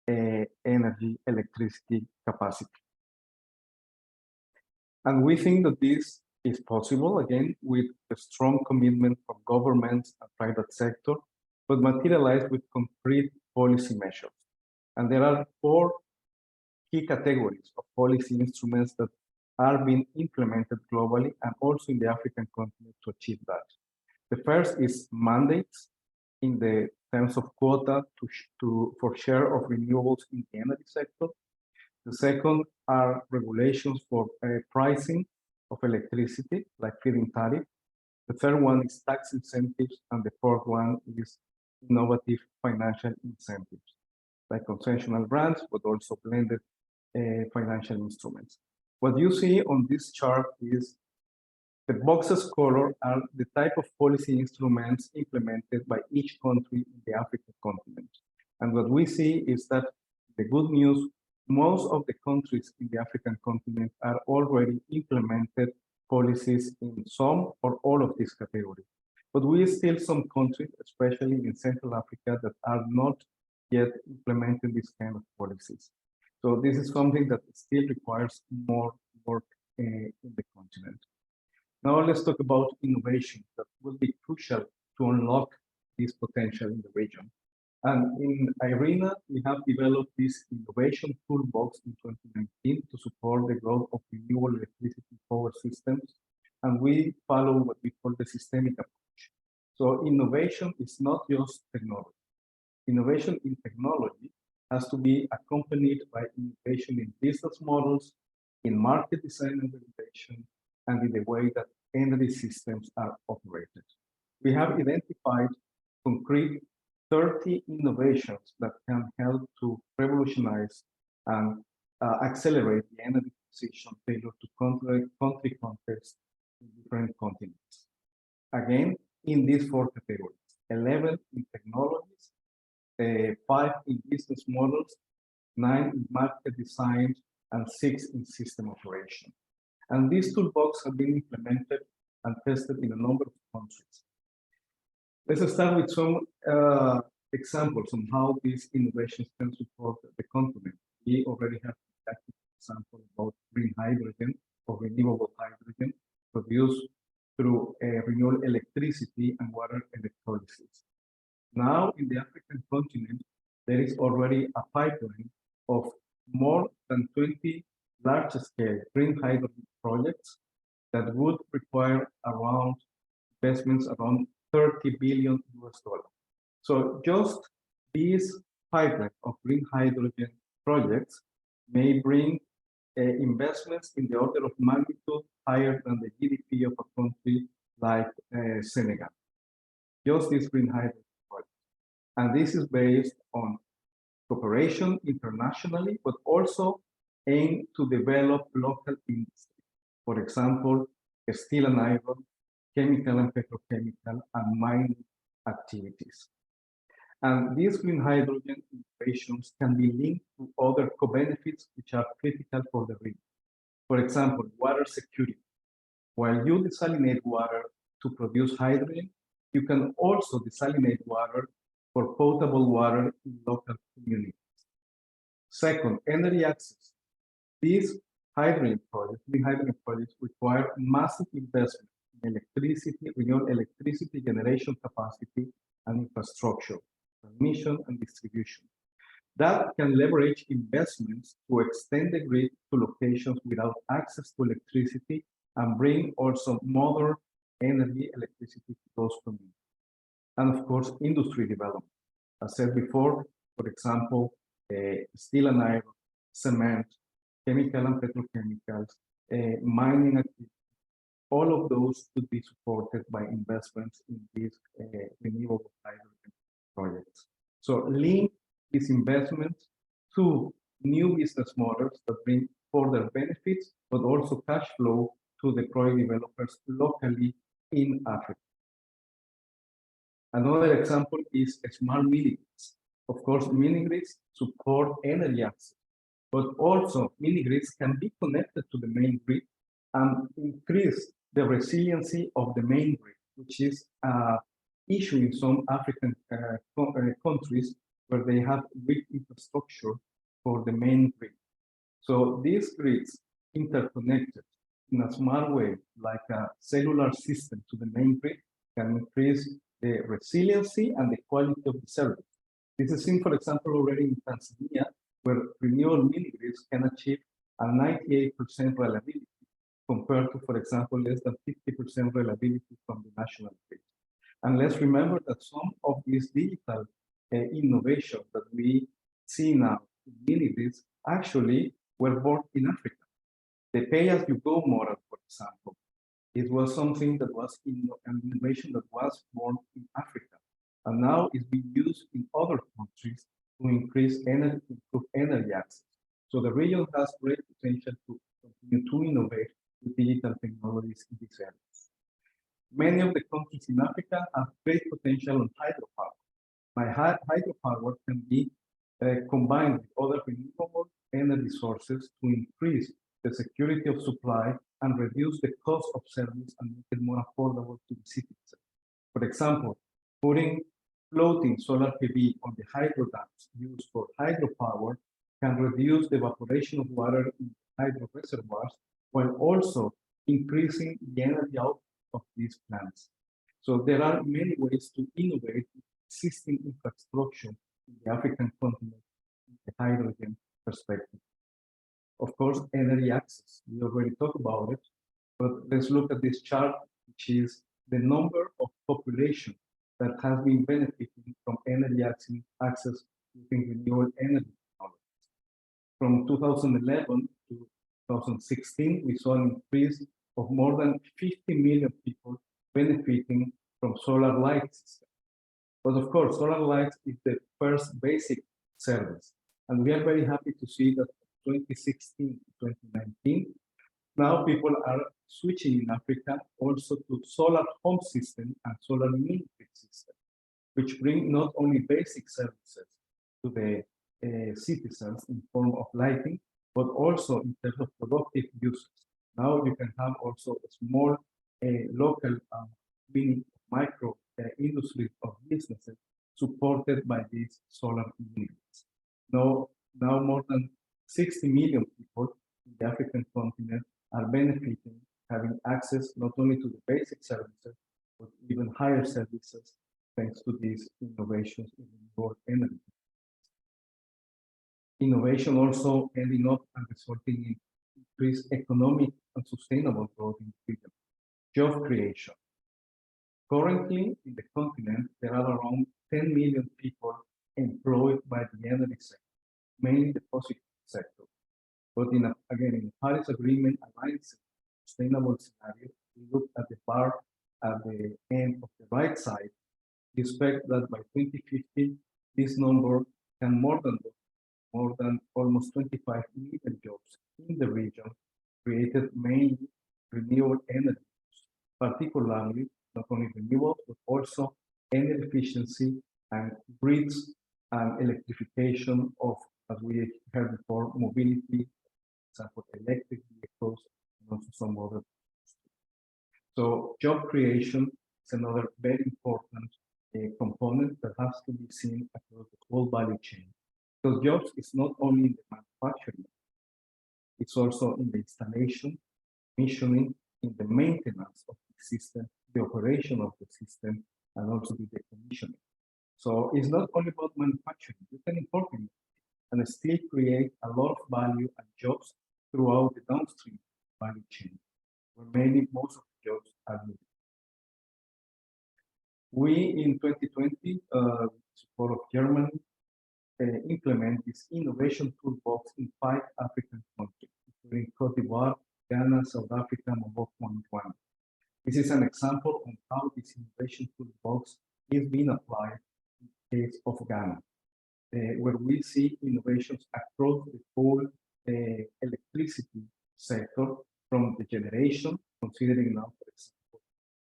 energy electricity capacity. And we think that this is possible, again, with a strong commitment from governments and private sector, but materialized with concrete policy measures. And there are 4 key categories of policy instruments that are being implemented globally and also in the African continent to achieve that. The first is mandates in the terms of quota for share of renewables in the energy sector. The second are regulations for pricing of electricity, like feed-in tariff. The third one is tax incentives, and the fourth one is innovative financial incentives, like concessional grants, but also blended financial instruments. What you see on this chart is the boxes color are the type of policy instruments implemented by each country in the African continent. And what we see is that the good news, most of the countries in the African continent are already implemented policies in some or all of these categories. But we still some countries, especially in Central Africa, that are not yet implementing this kind of policies. So this is something that still requires more work in the continent. Now let's talk about innovation that will be crucial to unlock this potential in the region. And in IRENA, we have developed this innovation toolbox in 2019 to support the growth of renewable electricity power systems. And we follow what we call the systemic approach. So innovation is not just technology. Innovation in technology has to be accompanied by innovation in business models, in market design and regulation, and in the way that energy systems are operated. We have identified concrete 30 innovations that can help to revolutionize and accelerate the energy transition tailored to country context in different continents. Again, in these 4 categories, 11 in technologies, 5 in business models, 9 in market design, and 6 in system operation. And these toolbox have been implemented and tested in a number of countries. Let's start with some examples on how these innovations can support the continent. We already have an example about green hydrogen or renewable hydrogen produced through renewable electricity and water electrolysis. Now, in the African continent, there is already a pipeline of more than 20 large-scale green hydrogen projects that would require around investments around 30 billion US dollars. So just this pipeline of green hydrogen projects may bring investments in the order of magnitude higher than the GDP of a country like Senegal. Just this green hydrogen project. And this is based on cooperation internationally, but also aim to develop local industry. For example, steel and iron, chemical and petrochemical, and mining activities. And these green hydrogen innovations can be linked to other co-benefits which are critical for the region. For example, water security. While you desalinate water to produce hydrogen, you can also desalinate water for potable water in local communities. Second, energy access. These green hydrogen projects require massive investment in electricity, renewable electricity generation capacity, and infrastructure, transmission and distribution. That can leverage investments to extend the grid to locations without access to electricity and bring also modern energy electricity to those communities. And of course, industry development. As said before, for example, steel and iron, cement, chemical and petrochemicals, mining activities, all of those could be supported by investments in these renewable hydrogen projects. So link these investments to new business models that bring further benefits, but also cash flow to the project developers locally in Africa. Another example is smart mini-grids. Of course, mini-grids support energy access, but also mini-grids can be connected to the main grid and increase the resiliency of the main grid, which is an issue in some African countries where they have weak infrastructure for the main grid. So these grids interconnected in a smart way, like a cellular system to the main grid, can increase the resiliency and the quality of the service. This is seen, for example, already in Tanzania, where renewable mini-grids can achieve a 98% reliability compared to, for example, less than 50% reliability from the national grid. And let's remember that some of these digital innovations that we see now in mini-grids actually were born in Africa. The pay-as-you-go model, for example, it was something that was an innovation that was born in Africa, and now is being used in other countries to increase energy, improve energy access. So the region has great potential to continue to innovate with digital technologies in these areas. Many of the countries in Africa have great potential on hydropower. Hydropower can be combined with other renewable energy sources to increase the security of supply and reduce the cost of service and make it more affordable to the citizens. For example, putting floating solar PV on the hydro dams used for hydropower can reduce the evaporation of water in hydro reservoirs while also increasing the energy output of these plants. So there are many ways to innovate existing infrastructure in the African continent in the hydrogen perspective. Of course, energy access, we already talked about it, but let's look at this chart, which is the number of population that has been benefiting from energy access using renewable energy technologies. From 2011 to 2016, we saw an increase of more than 50 million people benefiting from solar light systems. But of course, solar light is the first basic service. And we are very happy to see that 2016 to 2019, now people are switching in Africa also to solar home system and solar mini-grid system, which bring not only basic services to the citizens in form of lighting, but also in terms of productive uses. Now you can have also a small local mini micro industry of businesses supported by these solar mini-grids. Now more than 60 million people in the African continent are benefiting, having access not only to the basic services, but even higher services thanks to these innovations in renewable energy. Innovation also ending up and resulting in increase economic and sustainable growth in the region. Job creation. Currently, in the continent, there are around 10 million people employed by the energy sector, mainly the fossil sector. But again, in the Paris Agreement Alliance sustainable scenario, we look at the bar at the end of the right side. We expect that by 2050, this number can more than almost 25 million jobs in the region, created mainly renewable energy, particularly not only renewables, but also energy efficiency and grids and electrification of, as we heard before, mobility, for example, electric vehicles, and also some other. So job creation is another very important component that has to be seen across the whole value chain. Because jobs is not only in the manufacturing, it's also in the installation, commissioning, in the maintenance of the system, the operation of the system, and also the decommissioning. So it's not only about manufacturing. You can import it and still create a lot of value and jobs throughout the downstream value chain, where most of the jobs are needed. We, in 2020, support of Germany, implement this innovation toolbox in 5 African countries, including Cote d'Ivoire, Ghana, South Africa, Morocco, and Rwanda. This is an example of how this innovation toolbox is being applied in the case of Ghana, where we see innovations across the whole electricity sector, from the generation, considering now, for example,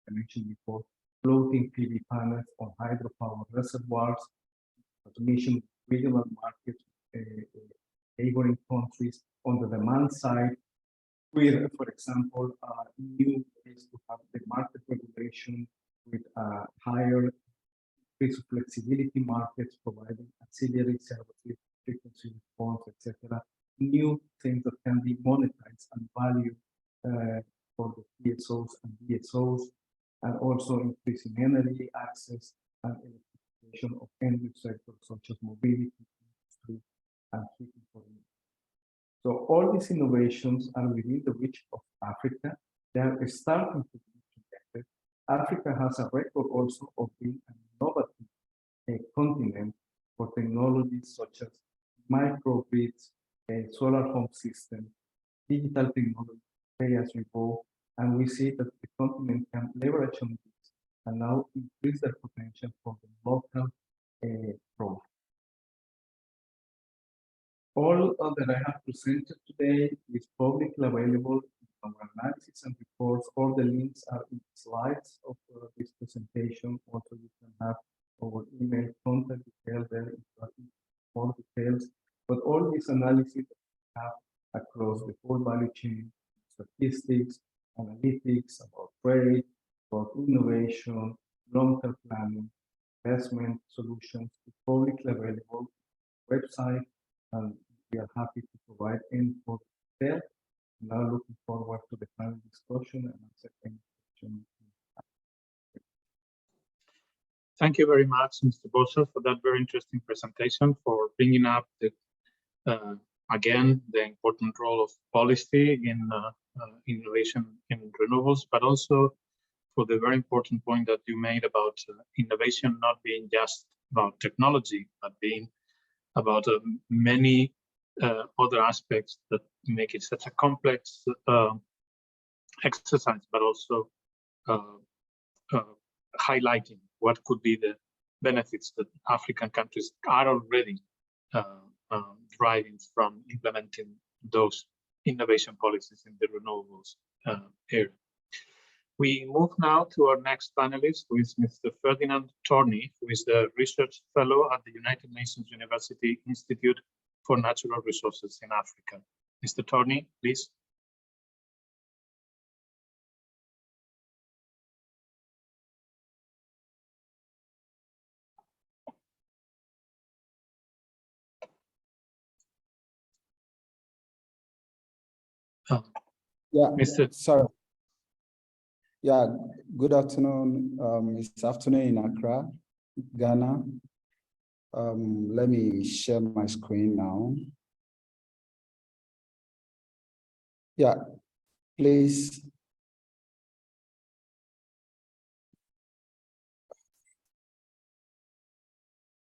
I mentioned before, floating PV panels on hydropower reservoirs, transmission regional markets, neighboring countries on the demand side, with, for example, new ways to have the market regulation with higher flexibility markets, providing ancillary services, frequency response, etc. New things that can be monetized and valued for the TSOs and DSOs, and also increasing energy access and electrification of end-use sectors such as mobility, industry, and heating for energy. So all these innovations are within the reach of Africa. They are starting to be connected. Africa has a record also of being an innovative continent for technologies such as microgrids, solar home systems, digital technology, pay as you go, and we see that the continent can leverage on this and now increase their potential for the local growth. All that I have presented today is publicly available in our analysis and reports. All the links are in the slides of this presentation. Also, you can have our email contact details there if you are more details. But all this analysis that we have across the whole value chain, statistics, analytics, about trade, about innovation, long-term planning, investment solutions, is publicly available on the website, and we are happy to provide any more detail. Now looking forward to the panel discussion and answer any questions. Thank you very much, Mr. Bosa, for that very interesting presentation, for bringing up the again the important role of policy in innovation in renewables, but also for the very important point that you made about innovation not being just about technology, but being about many other aspects that make it such a complex exercise, but also highlighting what could be the benefits that African countries are already driving from implementing those innovation policies in the renewables area. We move now to our next panelist, who is Mr. Ferdinand Torny, who is the research fellow at the United Nations University Institute for Natural Resources in Africa. Mr. Torny, please. Yeah, Mr. Sorry. Yeah, good afternoon. It's afternoon in Accra, Ghana. Let me share my screen now. Yeah, please.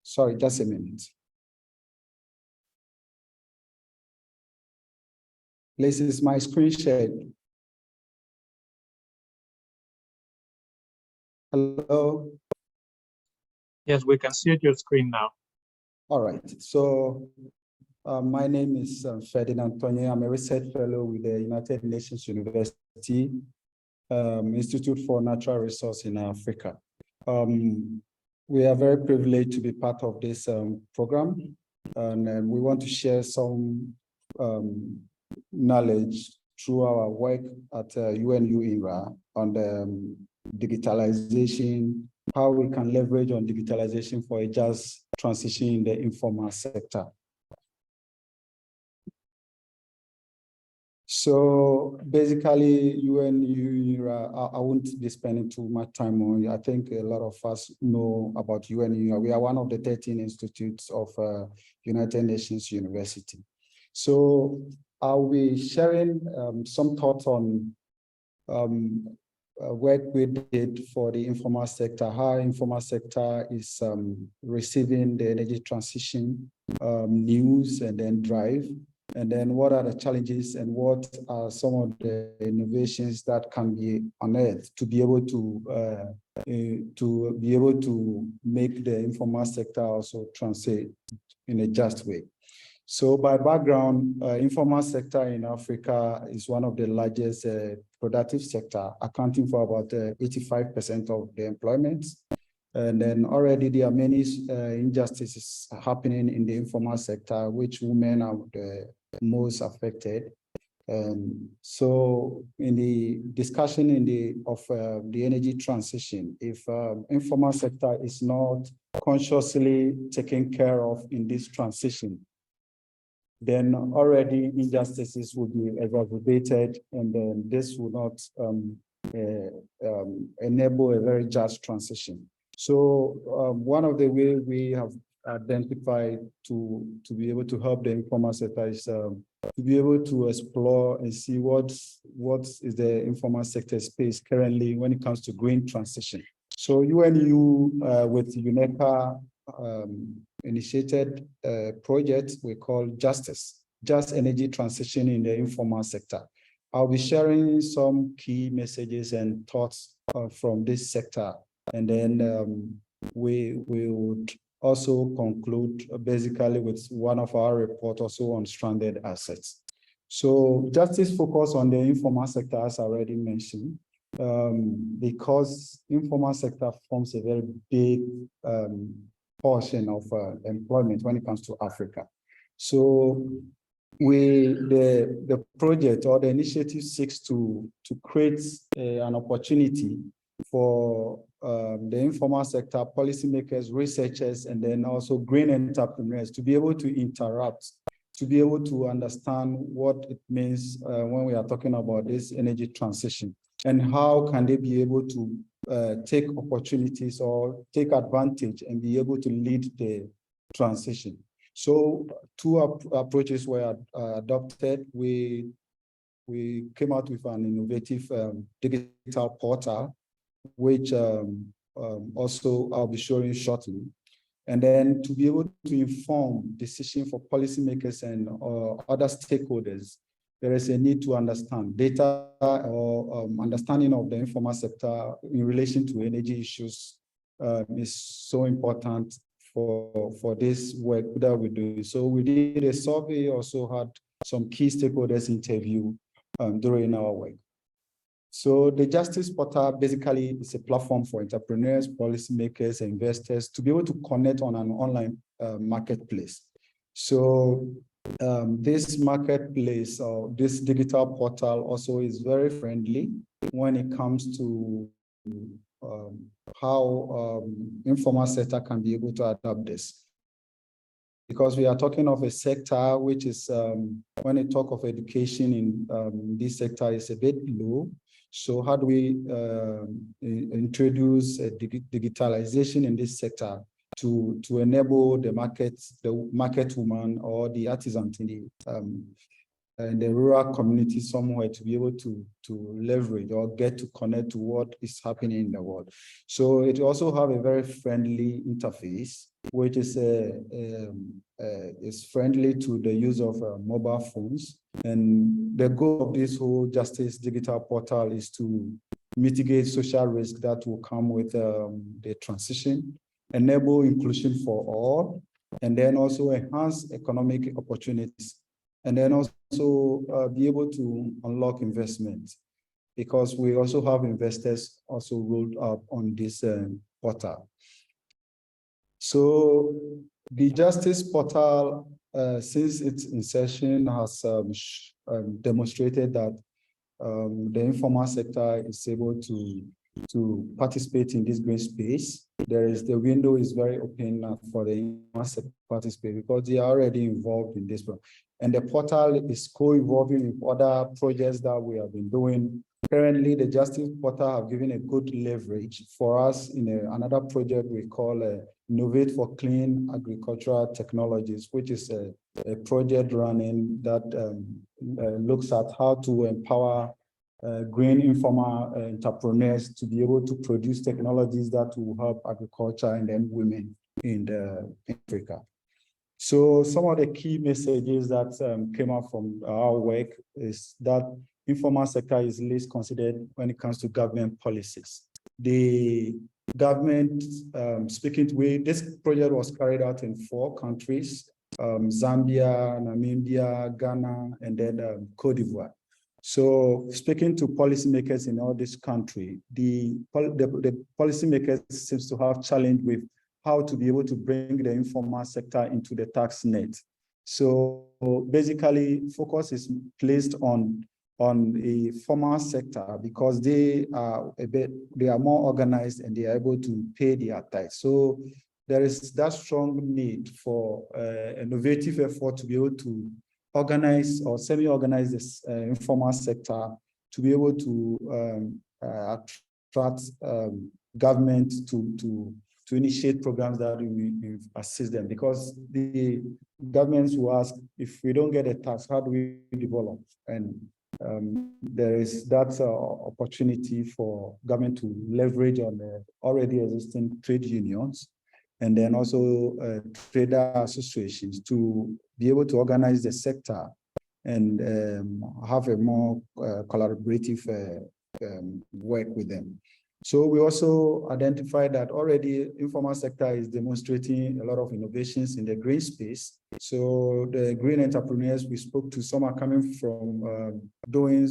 Sorry, just a minute. This is my screen shared. Hello? Yes, we can see your screen now. All right. So my name is Ferdinand Tonye. I'm a research fellow with the United Nations University Institute for Natural Resources in Africa. We are very privileged to be part of this program, and we want to share some knowledge through our work at UNCTAD on the digitalization, how we can leverage on digitalization for a just transition in the informal sector. So basically, UNCTAD, I won't be spending too much time on it. I think a lot of us know about UNCTAD. We are one of the 13 institutes of United Nations University. So I'll be sharing some thoughts on work we did for the informal sector, how informal sector is receiving the energy transition news and then drive, and then what are the challenges and what are some of the innovations that can be unearthed to be able to make the informal sector also transit in a just way. So by background, informal sector in Africa is one of the largest productive sector, accounting for about 85% of the employment. And then already there are many injustices happening in the informal sector, which women are the most affected. So in the discussion of the energy transition, if informal sector is not consciously taken care of in this transition, then already injustices will be exacerbated, and then this will not enable a very just transition. So one of the ways we have identified to be able to help the informal sector is to be able to explore and see what is the informal sector space currently when it comes to green transition. So UNU with UNECA initiated a project we call Just Energy Transition in the Informal Sector. I'll be sharing some key messages and thoughts from this sector, and then we would also conclude basically with one of our reports also on stranded assets. So justice focus on the informal sector, as I already mentioned, because informal sector forms a very big portion of employment when it comes to Africa. So the project or the initiative seeks to create an opportunity for the informal sector, policymakers, researchers, and then also green entrepreneurs to be able to interact, to be able to understand what it means when we are talking about this energy transition, and how can they be able to take opportunities or take advantage and be able to lead the transition. So two approaches were adopted. We came out with an innovative digital portal, which also I'll be showing shortly. And then to be able to inform decision for policymakers and other stakeholders, there is a need to understand data or understanding of the informal sector in relation to energy issues is so important for this work that we do. So we did a survey, also had some key stakeholders interview during our work. So the Justice Portal basically is a platform for entrepreneurs, policymakers, and investors to be able to connect on an online marketplace. So this marketplace or this digital portal also is very friendly when it comes to how informal sector can be able to adapt this. Because we are talking of a sector which is, when we talk of education in this sector, is a bit low. So how do we introduce digitalization in this sector to enable the market woman or the artisan in in the rural community somewhere to be able to leverage or get to connect to what is happening in the world. So it also have a very friendly interface, which is friendly to the use of mobile phones. And the goal of this whole Justice Digital Portal is to mitigate social risk that will come with the transition, enable inclusion for all, and then also enhance economic opportunities, and then also be able to unlock investment, because we also have investors also rolled up on this portal. So the Justice Portal, since its inception, has demonstrated that the informal sector is able to participate in this green space. The window is very open for the informal sector to participate because they are already involved in this. And the portal is co-evolving with other projects that we have been doing. Currently, the Justice Portal have given a good leverage for us in another project we call Innovate for Clean Agricultural Technologies, which is a project running that looks at how to empower green informal entrepreneurs to be able to produce technologies that will help agriculture and then women in Africa. So some of the key messages that came out from our work is that informal sector is least considered when it comes to government policies. The government, this project was carried out in 4 countries, Zambia, Namibia, Ghana, and then Cote d'Ivoire. So speaking to policymakers in all this country, the policymakers seems to have challenge with how to be able to bring the informal sector into the tax net. So basically, focus is placed on a formal sector because they are more organized and they are able to pay their tax. So there is that strong need for innovative effort to be able to organize or semi-organize this informal sector to be able to attract government to initiate programs that we assist them, because the governments will ask, if we don't get a tax, how do we develop? And there is that opportunity for government to leverage on the already existing trade unions and then also trader associations to be able to organize the sector and have a more collaborative work with them. So we also identified that already informal sector is demonstrating a lot of innovations in the green space. So the green entrepreneurs we spoke to, some are coming from doing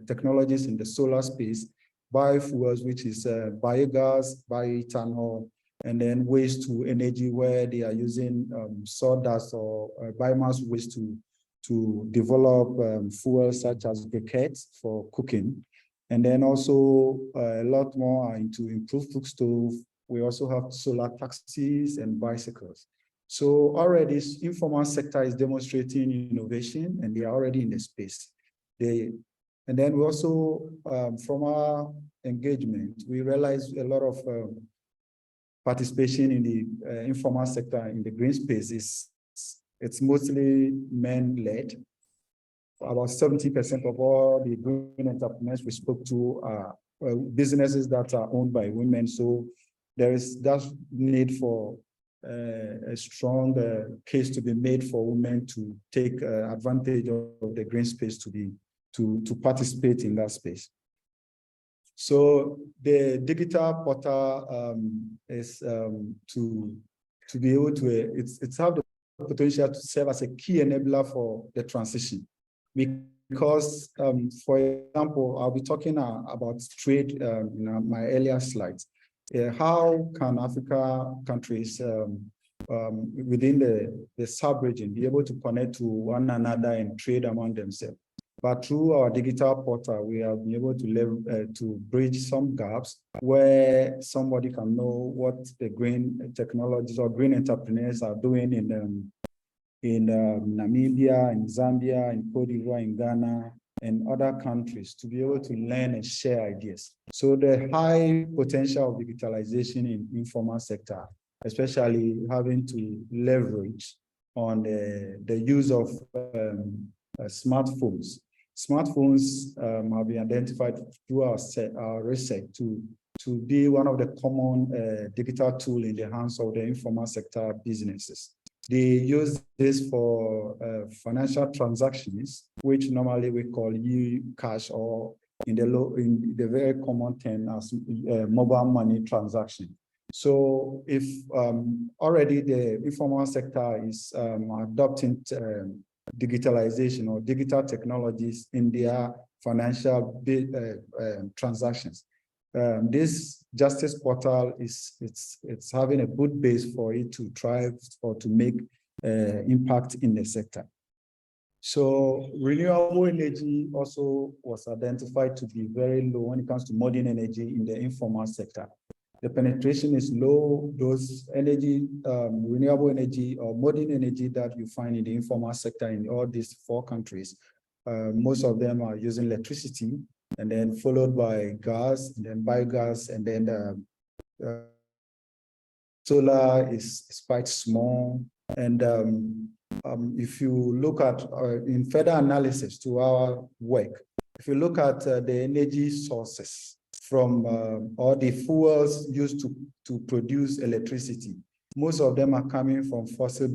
technologies in the solar space, biofuels, which is biogas, bioethanol, and then waste to energy, where they are using sawdust or biomass waste to develop fuels such as briquettes for cooking. And then also a lot more into improved cook stove. We also have solar taxis and bicycles. So already this informal sector is demonstrating innovation and they are already in the space. And then we also, from our engagement, we realized a lot of participation in the informal sector in the green space it's mostly men-led. About 70% of all the green entrepreneurs we spoke to are businesses that are owned by women. So there is that need for a strong case to be made for women to take advantage of the green space to participate in that space. So the digital portal is to be able to it's have the potential to serve as a key enabler for the transition. Because, for example, I'll be talking about trade in my earlier slides. How can Africa countries within the sub-region be able to connect to one another and trade among themselves? But through our digital portal, we have been able to bridge some gaps where somebody can know what the green technologies or green entrepreneurs are doing in Namibia, in Zambia, in Cote d'Ivoire, in Ghana, and other countries to be able to learn and share ideas. So the high potential of digitalization in informal sector, especially having to leverage on the use of smartphones. Smartphones have been identified through our research to be one of the common digital tools in the hands of the informal sector businesses. They use this for financial transactions, which normally we call cash, or in the very common term as mobile money transaction. So if already the informal sector is adopting digitalization or digital technologies in their financial transactions, this justice portal it's having a good base for it to thrive or to make impact in the sector. So renewable energy also was identified to be very low when it comes to modern energy in the informal sector. The penetration is low. Those energy, renewable energy or modern energy that you find in the informal sector in all these 4 countries, most of them are using electricity, and then followed by gas, and then biogas, and then solar is quite small. And if you look at in further analysis to our work, if you look at the energy sources from all the fuels used to produce electricity, most of them are coming from fossil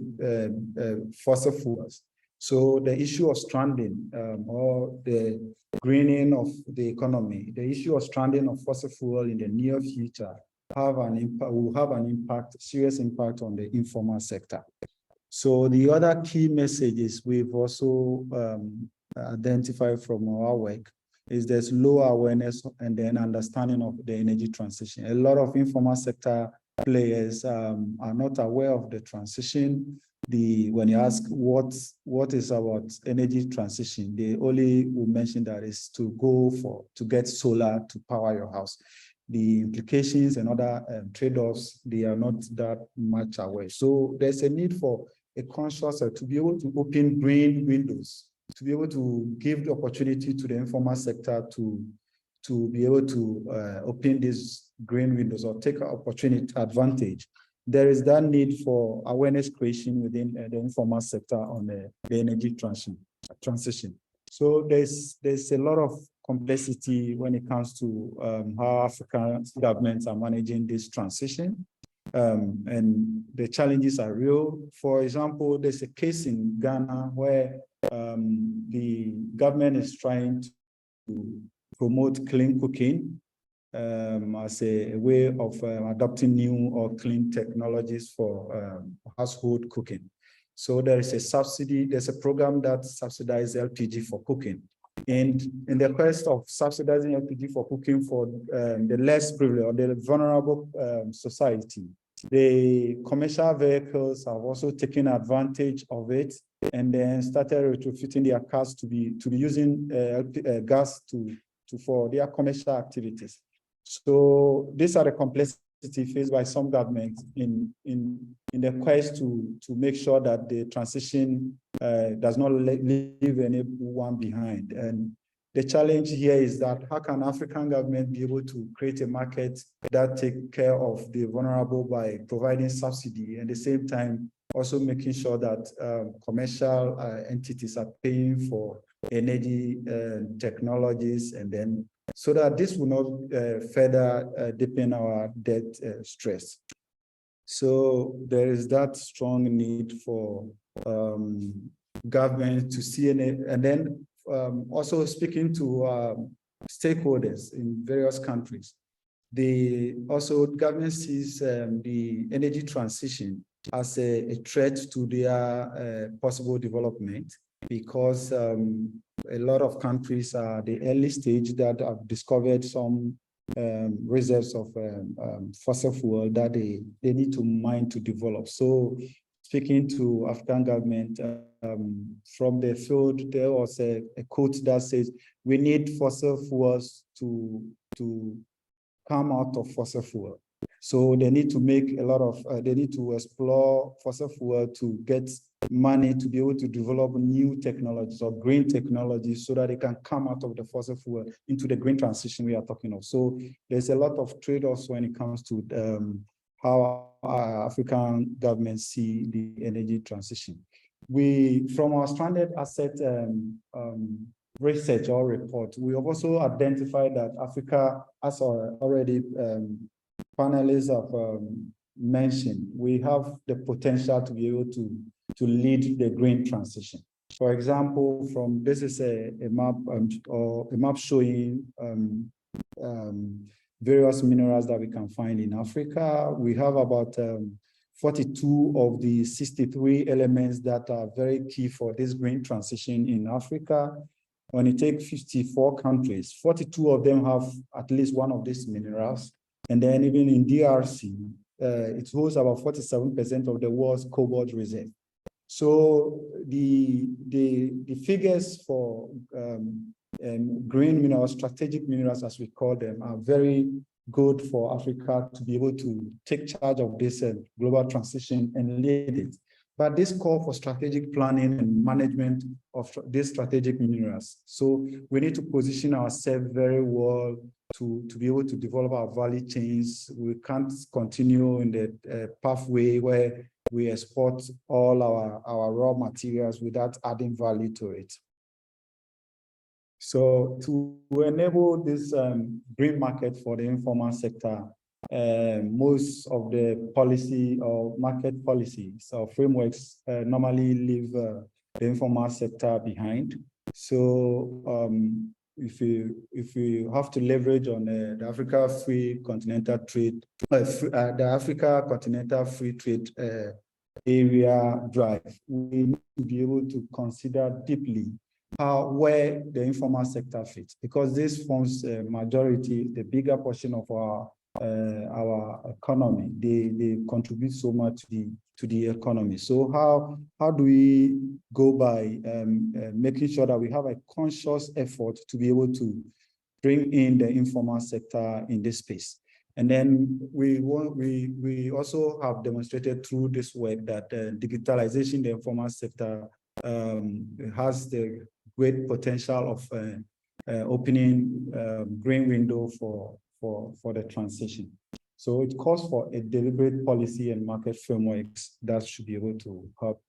fuels. So the issue of stranding or the greening of the economy, the issue of stranding of fossil fuel in the near future will have an impact, serious impact on the informal sector. So the other key messages we've also identified from our work is there's low awareness and then understanding of the energy transition. A lot of informal sector players are not aware of the transition. When you ask what is about energy transition, they only will mention that is to get solar to power your house. The implications and other trade-offs, they are not that much aware. So there's a need for a conscious to be able to open green windows, to be able to give the opportunity to the informal sector to be able to open these green windows or take opportunity advantage. There is that need for awareness creation within the informal sector on the energy transition. So there's a lot of complexity when it comes to how African governments are managing this transition. And the challenges are real. For example, there's a case in Ghana where the government is trying to promote clean cooking as a way of adopting new or clean technologies for household cooking. So there is a subsidy, there's a program that subsidizes LPG for cooking. And in the quest of subsidizing LPG for cooking for the less privileged or the vulnerable society, the commercial vehicles have also taken advantage of it and then started retrofitting their cars to be using gas for their commercial activities. So these are the complexity faced by some governments in the quest to make sure that the transition does not leave anyone behind. And the challenge here is that how can African government be able to create a market that take care of the vulnerable by providing subsidy and at the same time also making sure that commercial entities are paying for energy technologies, and then so that this will not further deepen our debt stress. So there is that strong need for government to see, and then also speaking to stakeholders in various countries. Government sees the energy transition as a threat to their possible development, because a lot of countries are the early stage that have discovered some reserves of fossil fuel that they need to mine to develop. So speaking to African government from the field, there was a quote that says, we need fossil fuels to come out of fossil fuel. So they need to make a lot of, they need to explore fossil fuel to get money to be able to develop new technologies or green technologies so that they can come out of the fossil fuel into the green transition we are talking of. So there's a lot of trade-offs when it comes to how African governments see the energy transition. from our stranded asset research or report, we have also identified that Africa, as already panelists have mentioned, we have the potential to be able to lead the green transition. For example, this is a map showing various minerals that we can find in Africa. We have about 42 of the 63 elements that are very key for this green transition in Africa. When you take 54 countries, 42 of them have at least one of these minerals. And then even in DRC, it holds about 47% of the world's cobalt reserve. So the figures for green minerals, strategic minerals as we call them, are very good for Africa to be able to take charge of this global transition and lead it. But this call for strategic planning and management of these strategic minerals. So we need to position ourselves very well to be able to develop our value chains. We can't continue in the pathway where we export all our raw materials without adding value to it. So to enable this green market for the informal sector, most of the policy or market policies or frameworks normally leave the informal sector behind. So if you have to leverage on the Africa Free Continental Trade, the Africa Continental Free Trade Area drive, we need to be able to consider deeply where the informal sector fits, because this forms a majority, the bigger portion of our economy. They contribute so much to the economy. So how do we go by making sure that we have a conscious effort to be able to bring in the informal sector in this space? And then we also have demonstrated through this work that digitalization in the informal sector has the great potential of opening green window for the transition. So it calls for a deliberate policy and market frameworks that should be able to help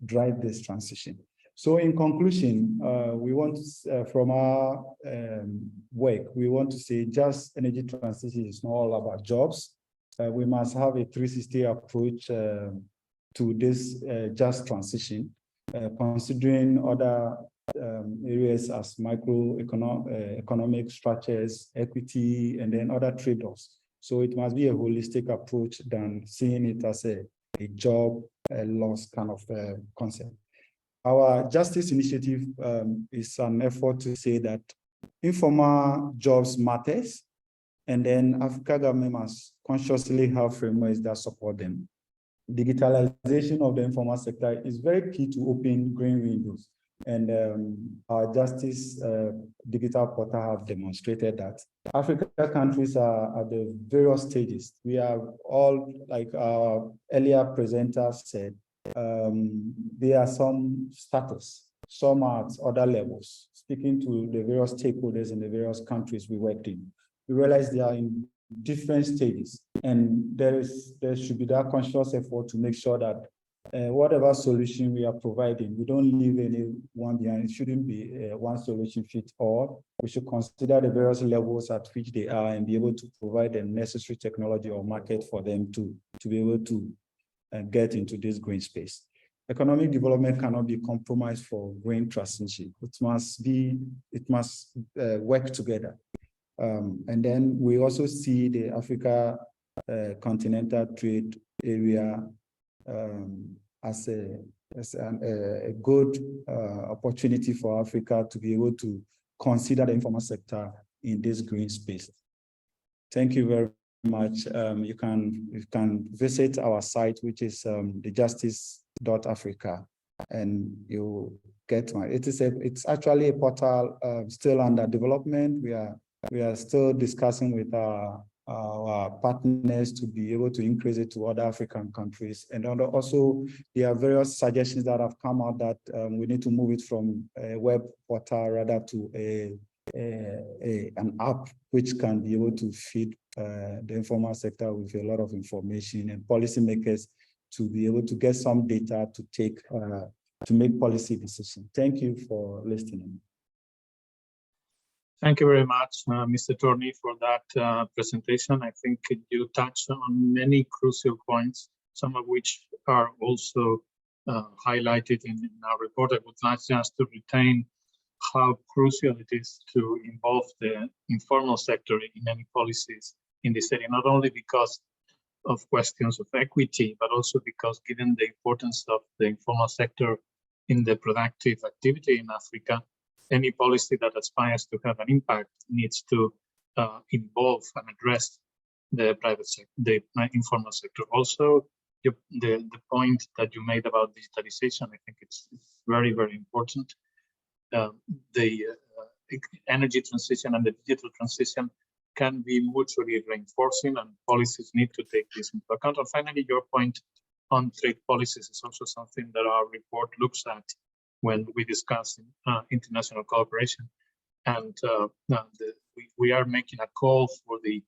drive this transition. So in conclusion, we want to, from our work, we want to say just energy transition is not all about jobs. We must have a 360 approach to this just transition, considering other areas as economic structures, equity, and then other trade-offs. So it must be a holistic approach than seeing it as a job loss kind of concept. Our justice initiative is an effort to say that informal jobs matters, and then Africa government must consciously have frameworks that support them. Digitalization of the informal sector is very key to open green windows. And our justice digital portal have demonstrated that African countries are at the various stages. We are all, like our earlier presenter said, there are some status, some are at other levels. Speaking to the various stakeholders in the various countries we worked in, we realize they are in different stages, and there should be that conscious effort to make sure that whatever solution we are providing, we don't leave anyone behind. It shouldn't be one solution fits all. We should consider the various levels at which they are and be able to provide the necessary technology or market for them to be able to get into this green space. Economic development cannot be compromised for green transition. It must work together. And then we also see the Africa Continental Trade Area as a good opportunity for Africa to be able to consider the informal sector in this green space. Thank you very much. You can visit our site, which is thejustice.africa, and you get one. It's actually a portal still under development. We are still discussing with our partners to be able to increase it to other African countries. And also, there are various suggestions that have come out that we need to move it from a web portal rather to an app which can be able to feed the informal sector with a lot of information, and policymakers to be able to get some data to take to make policy decisions. Thank you for listening. Thank you very much, Mr. Torney, for that presentation. I think you touched on many crucial points, some of which are also highlighted in our report. I would like just to retain how crucial it is to involve the informal sector in any policies in this area, not only because of questions of equity, but also because given the importance of the informal sector in the productive activity in Africa, any policy that aspires to have an impact needs to involve and address the private sector, the informal sector. Also, the point that you made about digitalization, I think it's very, very important. The energy transition and the digital transition can be mutually reinforcing, and policies need to take this into account. And finally, your point on trade policies is also something that our report looks at when we discuss international cooperation. And we are making a call for the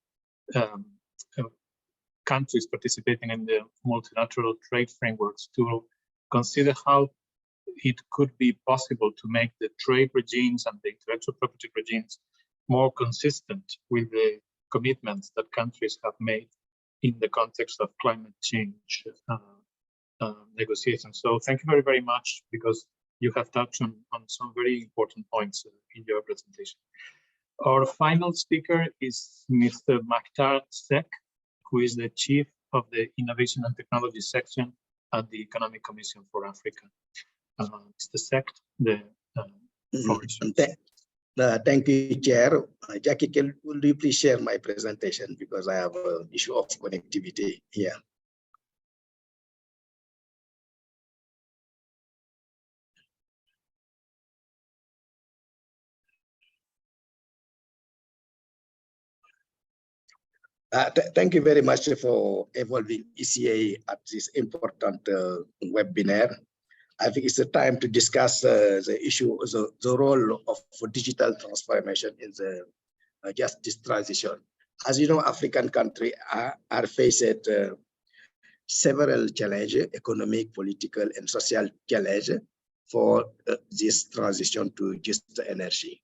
countries participating in the multilateral trade frameworks to consider how it could be possible to make the trade regimes and the intellectual property regimes more consistent with the commitments that countries have made in the context of climate change negotiations. So thank you very, very much, because you have touched on some very important points in your presentation. Our final speaker is Mr. Maktar Sek, who is the Chief of the Innovation and Technology Section at the Economic Commission for Africa. Mr. Sek, the floor is yours. Thank you, Chair. Jackie, will you please share my presentation, because I have an issue of connectivity here. Thank you very much for involving ECA at this important webinar. I think it's the time to discuss the issue, the role of digital transformation in the justice transition. As you know, African countries are faced several challenges, economic, political, and social challenges for this transition to just energy.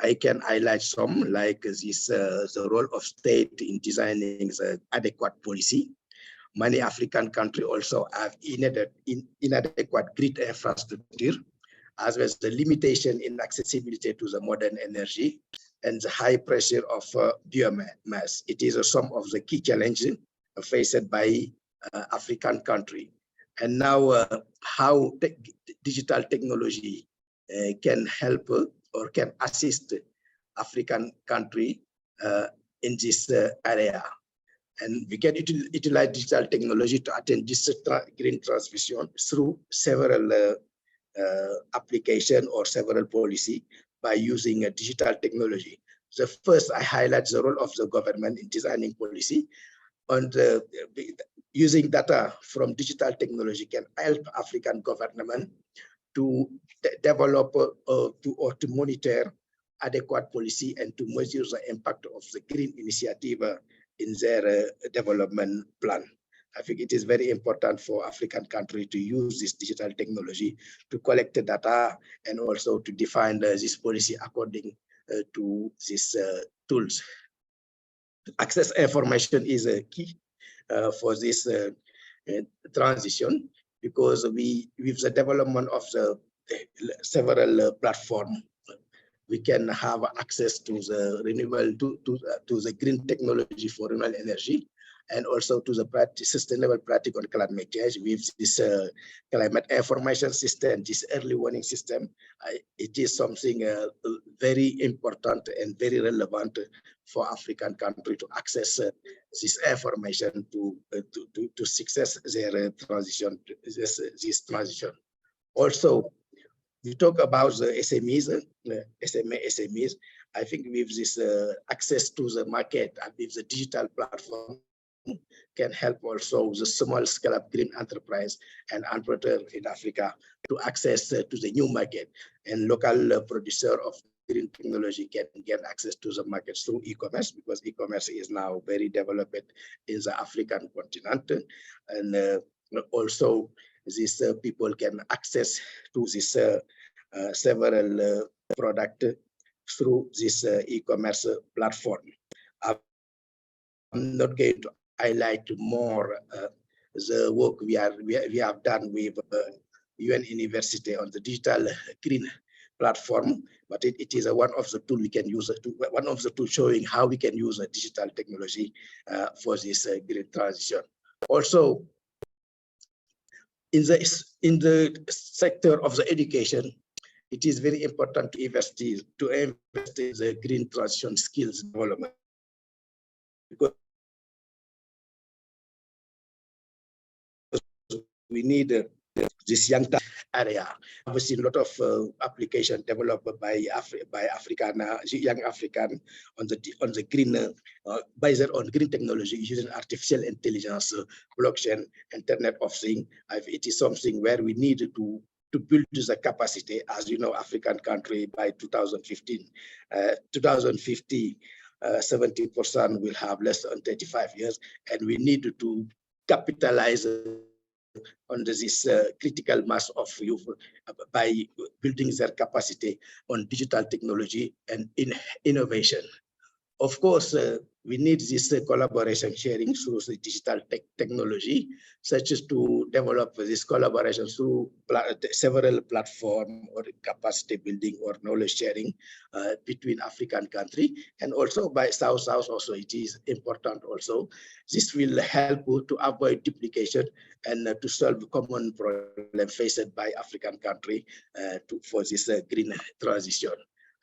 I can highlight some, like this, the role of state in designing the adequate policy. Many African countries also have inadequate grid infrastructure, as well as the limitation in accessibility to the modern energy and the high pressure of biomass. It is some of the key challenges faced by African countries. And now how digital technology can help or can assist African country in this area. And we can utilize digital technology to attain this green transition through several application or several policy by using a digital technology. The first, I highlight the role of the government in designing policy, and using data from digital technology can help African government to develop or to monitor adequate policy and to measure the impact of the green initiative in their development plan. I think it is very important for African countries to use this digital technology to collect the data and also to define this policy according to these tools. Access information is a key for this transition, because with the development of the several platforms, we can have access to the renewable, to the green technology for renewable energy, and also to the sustainable practice on climate change. With this climate information system, this early warning system, it is something very important and very relevant for African countries to access this information to success their transition, this transition. Also, we talk about the SMEs, SMEs. I think with this access to the market and with the digital platform can help also the small scale up green enterprise and entrepreneur in Africa to access to the new market, and local producer of green technology can get access to the market through e-commerce, because e-commerce is now very developed in the African continent. And also these people can access to this several product through this e-commerce platform. I'm not going to highlight more the work we have done with UN University on the digital green platform, but it is one of the tools we can use, one of the tools showing how we can use digital technology for this green transition. Also, in the sector of the education, it is very important to invest in the green transition skills development, because we need this young area. I've seen a lot of application developed by African young African on the green based on green technology using artificial intelligence, blockchain, Internet of Things. It is something where we need to build the capacity. As you know, African country by 2050, 70% will have less than 35 years, and we need to capitalize on this critical mass of youth by building their capacity on digital technology and innovation. Of course, we need this collaboration sharing through the digital technology, such as to develop this collaboration through several platforms or capacity building or knowledge sharing between African countries, and also by South-South also it is important also. This will help to avoid duplication and to solve common problems faced by African countries for this green transition.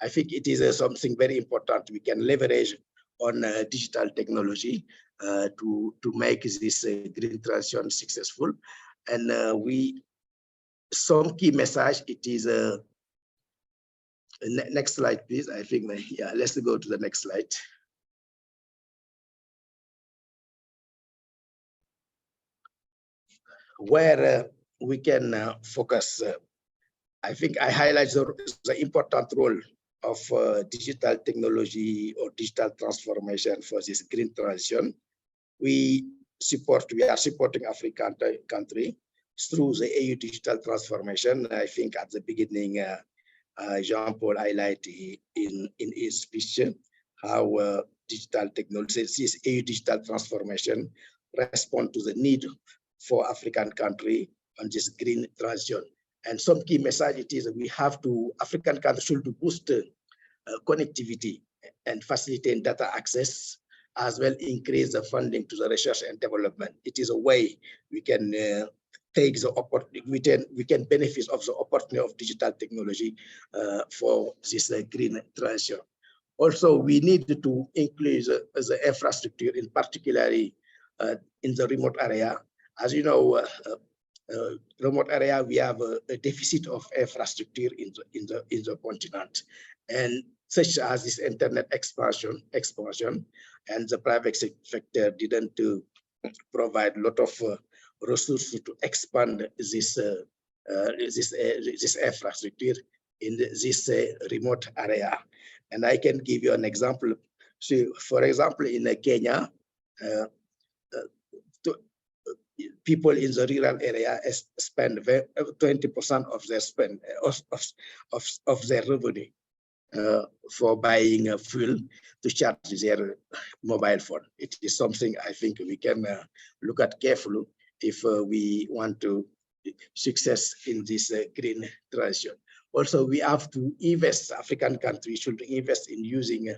I think it is something very important we can leverage on digital technology to make this green transition successful. And some key message, it is next slide, please. I think, yeah, let's go to the next slide. Where we can focus, I think I highlight the important role of digital technology or digital transformation for this green transition. We are supporting African country through the EU digital transformation. I think at the beginning, Jean-Paul highlighted in his speech how digital technology, this EU digital transformation respond to the need for African country on this green transition. And some key message it is we have to, African countries should boost connectivity and facilitate data access, as well increase the funding to the research and development. It is a way we can take the opportunity, we can benefit of the opportunity of digital technology for this green transition. Also, we need to increase the infrastructure, in particularly in the remote area. As you know, remote area, we have a deficit of infrastructure in the continent, and such as this internet expansion, and the private sector didn't provide a lot of resources to expand this infrastructure in this remote area. And I can give you an example. So, for example, in Kenya, people in the rural area spend 20% of their spend of their revenue for buying fuel to charge their mobile phone. It is something I think we can look at carefully if we want to success in this green transition. Also, we have to invest, African countries should invest in using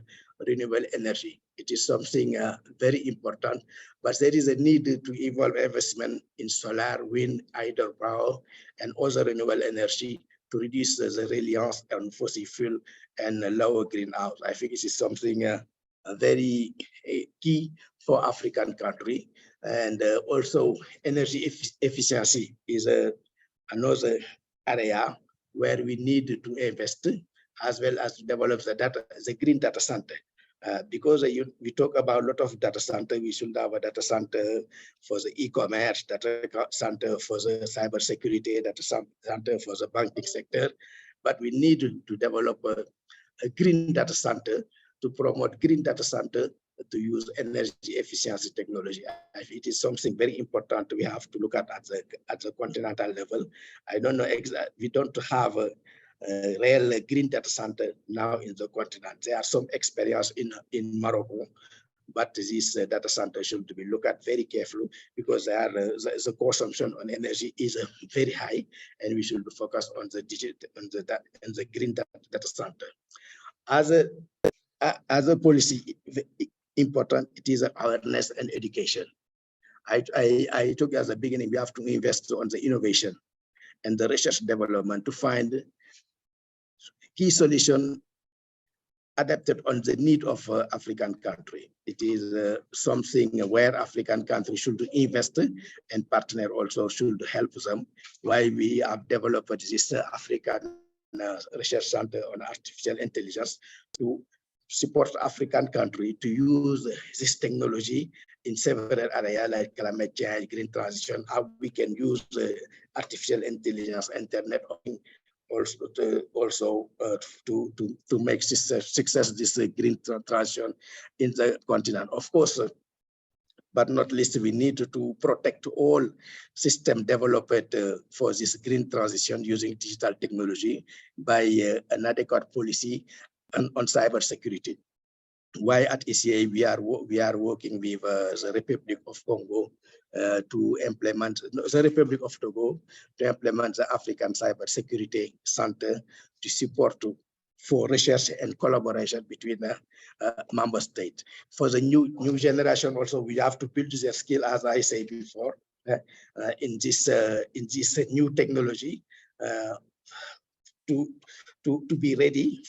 renewable energy. It is something very important, but there is a need to evolve investment in solar, wind, hydropower, and other renewable energy to reduce the reliance on fossil fuel and lower greenhouse. I think this is something very key for African country. And also energy efficiency is another area where we need to invest, as well as to develop the green data center. Because we talk about a lot of data center, we should have a data center for the e-commerce, data center for the cybersecurity, data center for the banking sector. But we need to develop a green data center to promote green data center to use energy efficiency technology. It is something very important we have to look at the continental level. I don't know exactly, we don't have a real green data center now in the continent. There are some experience in Morocco, but this data center should be looked at very carefully because the consumption on energy is very high, and we should focus on the the green data center. As a policy, important it is awareness and education. I took as a beginning, we have to invest on the innovation and the research development to find key solution adapted on the need of African country. It is something where African countries should invest and partner also should help them. Why we have developed this African Research Center on Artificial Intelligence to support African country to use this technology in several areas like climate change, green transition, how we can use artificial intelligence, internet of things, also to make success this green transition in the continent. Of course, but not least, we need to protect all system developed for this green transition using digital technology by an adequate policy on cybersecurity. Why at ECA we are working with the Republic of Congo to implement the Republic of Togo to implement the African Cybersecurity Center to support for research and collaboration between member states. For the new generation also, we have to build their skill, as I said before, in this new technology to be ready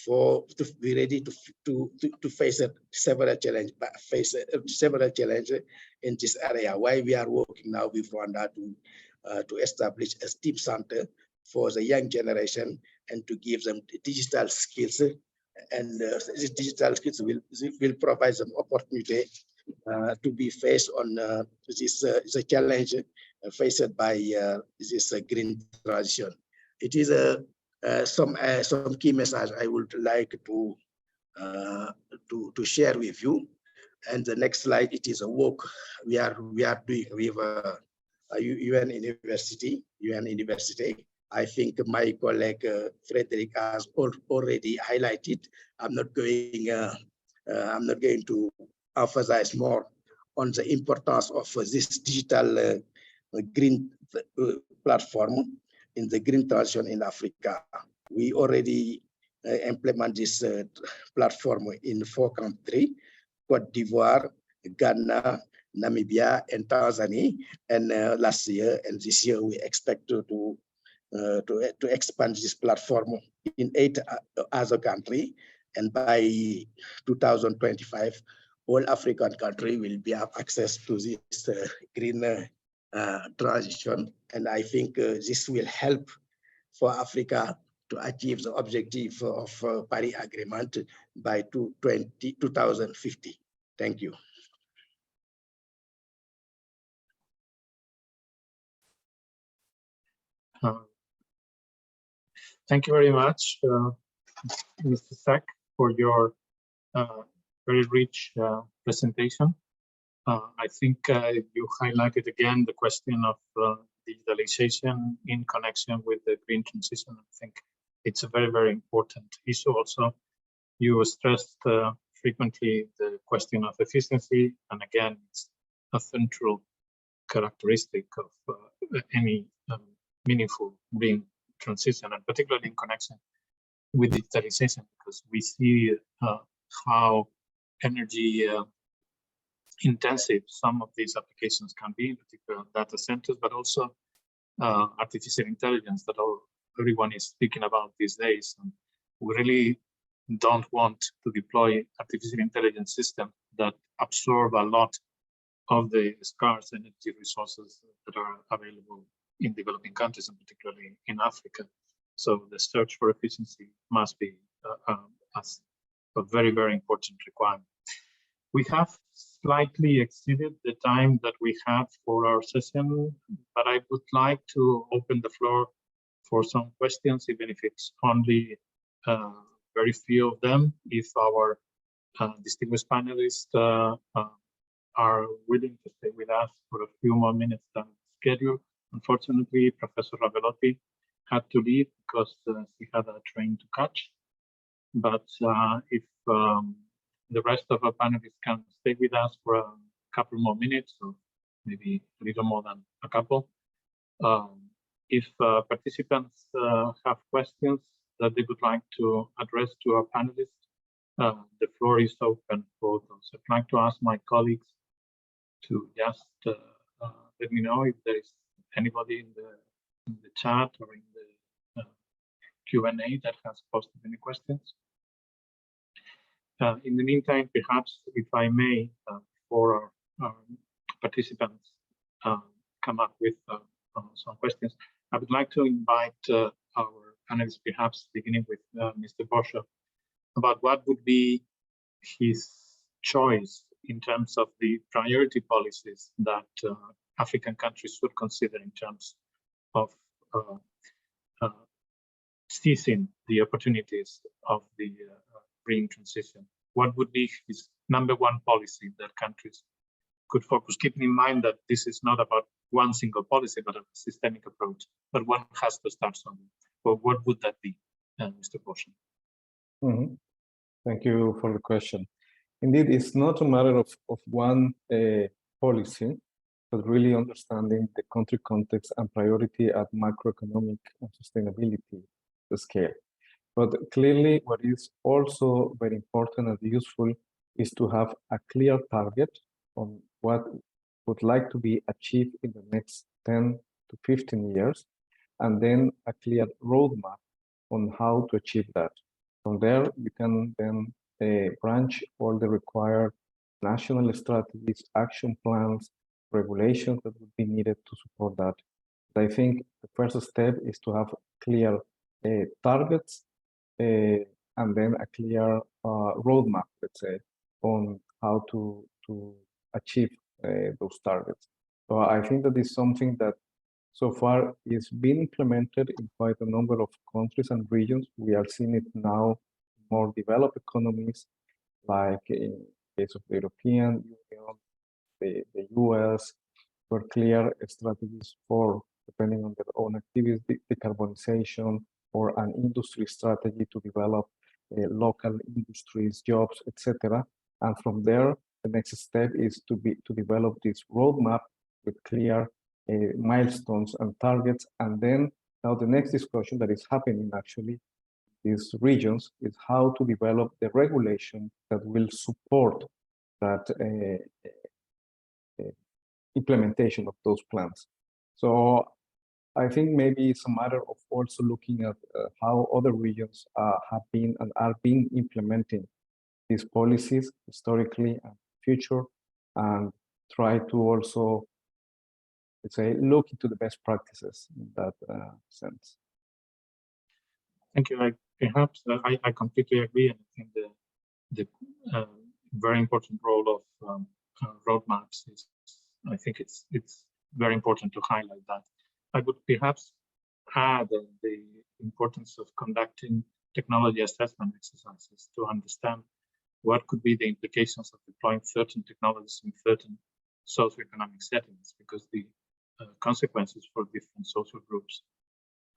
to face several challenges in this area. Why we are working now with Rwanda to establish a STEAM center for the young generation and to give them digital skills, and these digital skills will provide them opportunity to be faced on the challenge faced by this green transition. It is some key message I would like to share with you. And the next slide, it is a work we are doing with UN University. I think my colleague Frederick has already highlighted. I'm not going to emphasize more on the importance of this digital green platform in the green transition in Africa. We already implement this platform in 4 countries, Cote d'Ivoire, Ghana, Namibia, and Tanzania. And last year and this year, we expect to expand this platform in 8 other countries. And by 2025, all African countries will have access to this green transition. And I think this will help for Africa to achieve the objective of Paris Agreement by 2050. Thank you. Thank you very much, Mr. Sack, for your very rich presentation. I think you highlighted again the question of digitalization in connection with the green transition. I think it's a very, very important issue. Also, you stressed frequently the question of efficiency, and again, it's a central characteristic of any meaningful green transition, and particularly in connection with digitalization, because we see how energy intensive some of these applications can be, in particular data centers, but also artificial intelligence that everyone is speaking about these days. And we really don't want to deploy artificial intelligence systems that absorb a lot of the scarce energy resources that are available in developing countries, and particularly in Africa. So the search for efficiency must be a very, very important requirement. We have slightly exceeded the time that we have for our session, but I would like to open the floor for some questions, even if it's only very few of them. If our distinguished panelists are willing to stay with us for a few more minutes than scheduled. Unfortunately, Professor Ravelotti had to leave because she had a train to catch. But if the rest of our panelists can stay with us for a couple more minutes, or maybe a little more than a couple. If participants have questions that they would like to address to our panelists, the floor is open for those. I'd like to ask my colleagues to just let me know if there is anybody in the chat or in the Q&A that has posted any questions. In the meantime, perhaps if I may, for our participants come up with some questions, I would like to invite our panelists, perhaps beginning with Mr. Boscher, about what would be his choice in terms of the priority policies that African countries should consider in terms of seizing the opportunities of the green transition. What would be his #1 policy that countries could focus, keeping in mind that this is not about one single policy, but a systemic approach, but one has to start somewhere. Well, what would that be, Mr. Boscher? Thank you for the question. Indeed, it's not a matter of one policy, but really understanding the country context and priority at macroeconomic and sustainability scale. But clearly, what is also very important and useful is to have a clear target on what would like to be achieved in the next 10 to 15 years, and then a clear roadmap on how to achieve that. From there, you can then branch all the required national strategies, action plans, regulations that would be needed to support that. But I think the first step is to have clear targets and then a clear roadmap, let's say, on how to achieve those targets. So I think that is something that so far is being implemented in quite a number of countries and regions. We are seeing it now in more developed economies, like in the case of the European Union, the US, where clear strategies for, depending on their own activities, decarbonization, or an industry strategy to develop local industries, jobs, etc. And from there, the next step is to develop this roadmap with clear milestones and targets. And then now the next discussion that is happening actually in these regions is how to develop the regulation that will support that implementation of those plans. So I think maybe it's a matter of also looking at how other regions have been and are being implementing these policies historically and future, and try to also, let's say, look into the best practices in that sense. Thank you. Perhaps I completely agree, and I think the very important role of roadmaps is, I think it's very important to highlight that. I would perhaps add the importance of conducting technology assessment exercises to understand what could be the implications of deploying certain technologies in certain socioeconomic settings, because the consequences for different social groups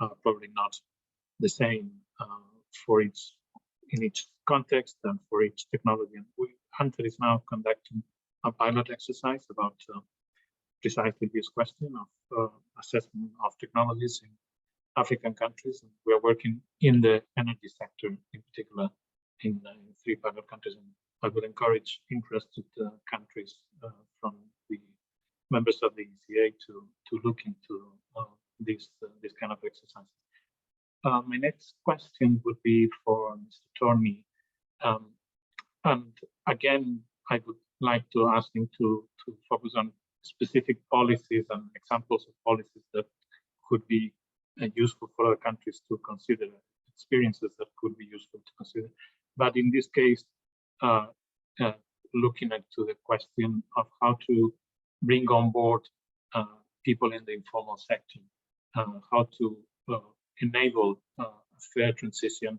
are probably not the same in each context and for each technology. And UNCTAD is now conducting a pilot exercise about precisely this question of assessment of technologies in African countries. And we are working in the energy sector, in particular, in 3 pilot countries. And I would encourage interested countries from the members of the ECA to look into this kind of exercises. My next question would be for Mr. Torney. And again, I would like to ask him to focus on specific policies and examples of policies that could be useful for other countries to consider, experiences that could be useful to consider. But in this case, looking into the question of how to bring on board people in the informal sector, how to enable a fair transition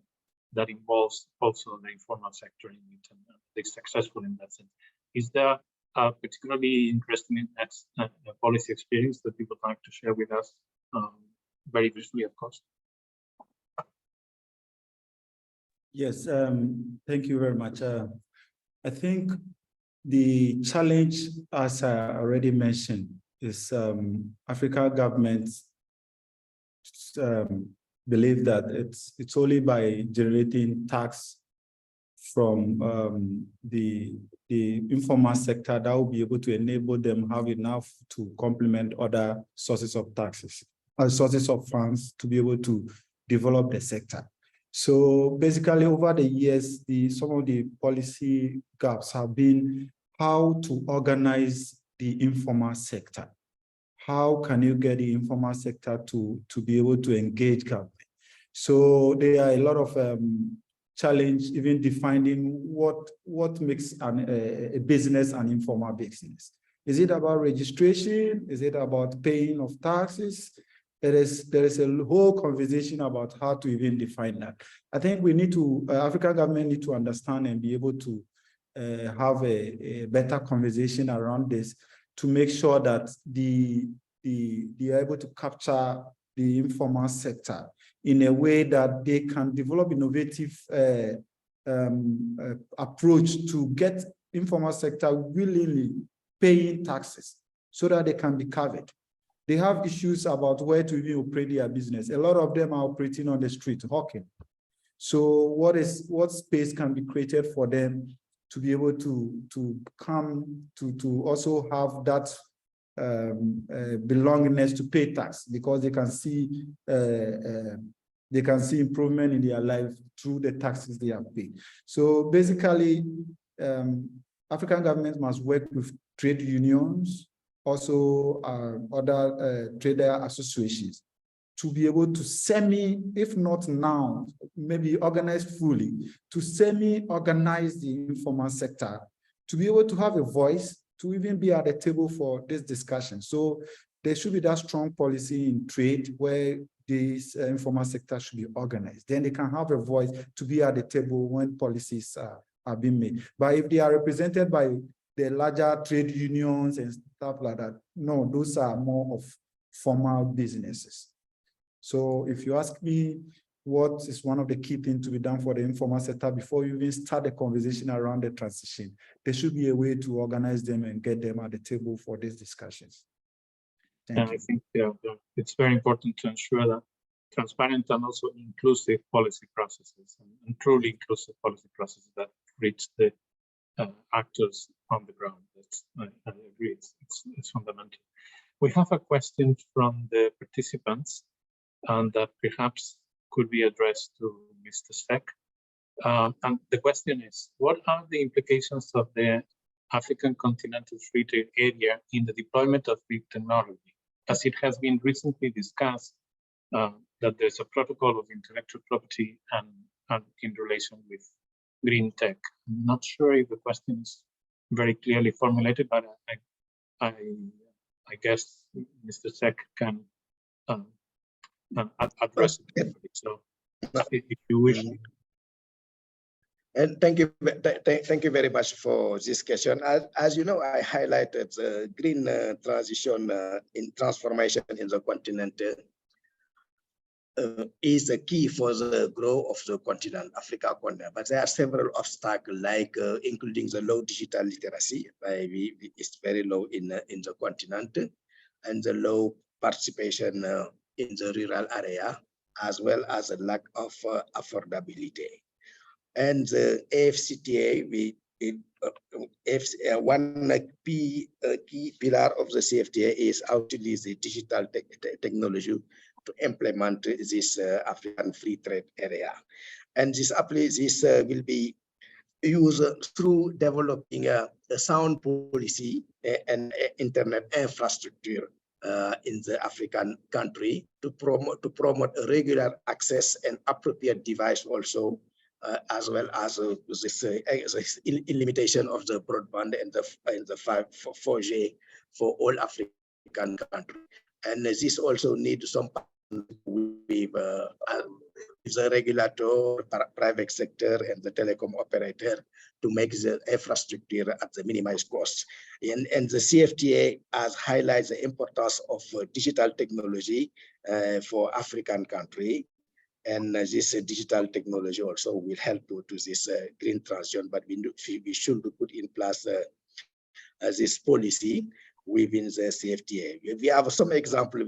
that involves also the informal sector in it, and they're successful in that sense. Is there a particularly interesting policy experience that you would like to share with us, very briefly, of course? Yes, thank you very much. I think the challenge, as I already mentioned, is African governments believe that it's only by generating tax from the informal sector that will be able to enable them have enough to complement other sources of taxes, sources of funds to be able to develop the sector. So basically, over the years, some of the policy gaps have been how to organize the informal sector. How can you get the informal sector to be able to engage government? So there are a lot of challenge even defining what makes a business an informal business. Is it about registration? Is it about paying of taxes? There is a whole conversation about how to even define that. I think we need to, African government need to understand and be able to have a better conversation around this to make sure that they are able to capture the informal sector in a way that they can develop innovative approach to get informal sector willingly paying taxes so that they can be covered. They have issues about where to even operate their business. A lot of them are operating on the street, hawking. So what space can be created for them to be able to come to also have that belongingness to pay tax, because they can see improvement in their life through the taxes they have paid. So basically, African governments must work with trade unions, also other trader associations, to be able to if not now, maybe organize fully, to organize the informal sector, to be able to have a voice, to even be at the table for this discussion. So there should be that strong policy in trade where this informal sector should be organized. Then they can have a voice to be at the table when policies are being made. But if they are represented by the larger trade unions and stuff like that, no, those are more of formal businesses. So if you ask me what is one of the key things to be done for the informal sector before you even start the conversation around the transition, there should be a way to organize them and get them at the table for these discussions. I think it's very important to ensure that transparent and also inclusive policy processes and truly inclusive policy processes that reach the actors on the ground. I agree, it's fundamental. We have a question from the participants, and that perhaps could be addressed to Mr. Sek. And the question is, what are the implications of the African Continental Free Trade Area in the deployment of big technology? As it has been recently discussed, that there's a protocol of intellectual property and in relation with green tech. I'm not sure if the question is very clearly formulated, but I guess Mr. Sek can address it. So if you wish. And thank you very much for this question. As you know, I highlighted green transition in transformation in the continent is the key for the growth of the continent, Africa continent. But there are several obstacles, like including the low digital literacy, it's very low in the continent, and the low participation in the rural area, as well as a lack of affordability. And the AFCTA, one key pillar of the CFTA is how to use the digital technology to implement this African Free Trade Area. And this will be used through developing a sound policy and internet infrastructure in the African country to promote regular access and appropriate device also, as well as this limitation of the broadband and the 4G for all African countries. And this also needs some with the regulator, private sector, and the telecom operator to make the infrastructure at the minimized cost. And the CFTA has highlighted the importance of digital technology for African country. And this digital technology also will help to this green transition, but we should put in place this policy within the CFTA. We have some example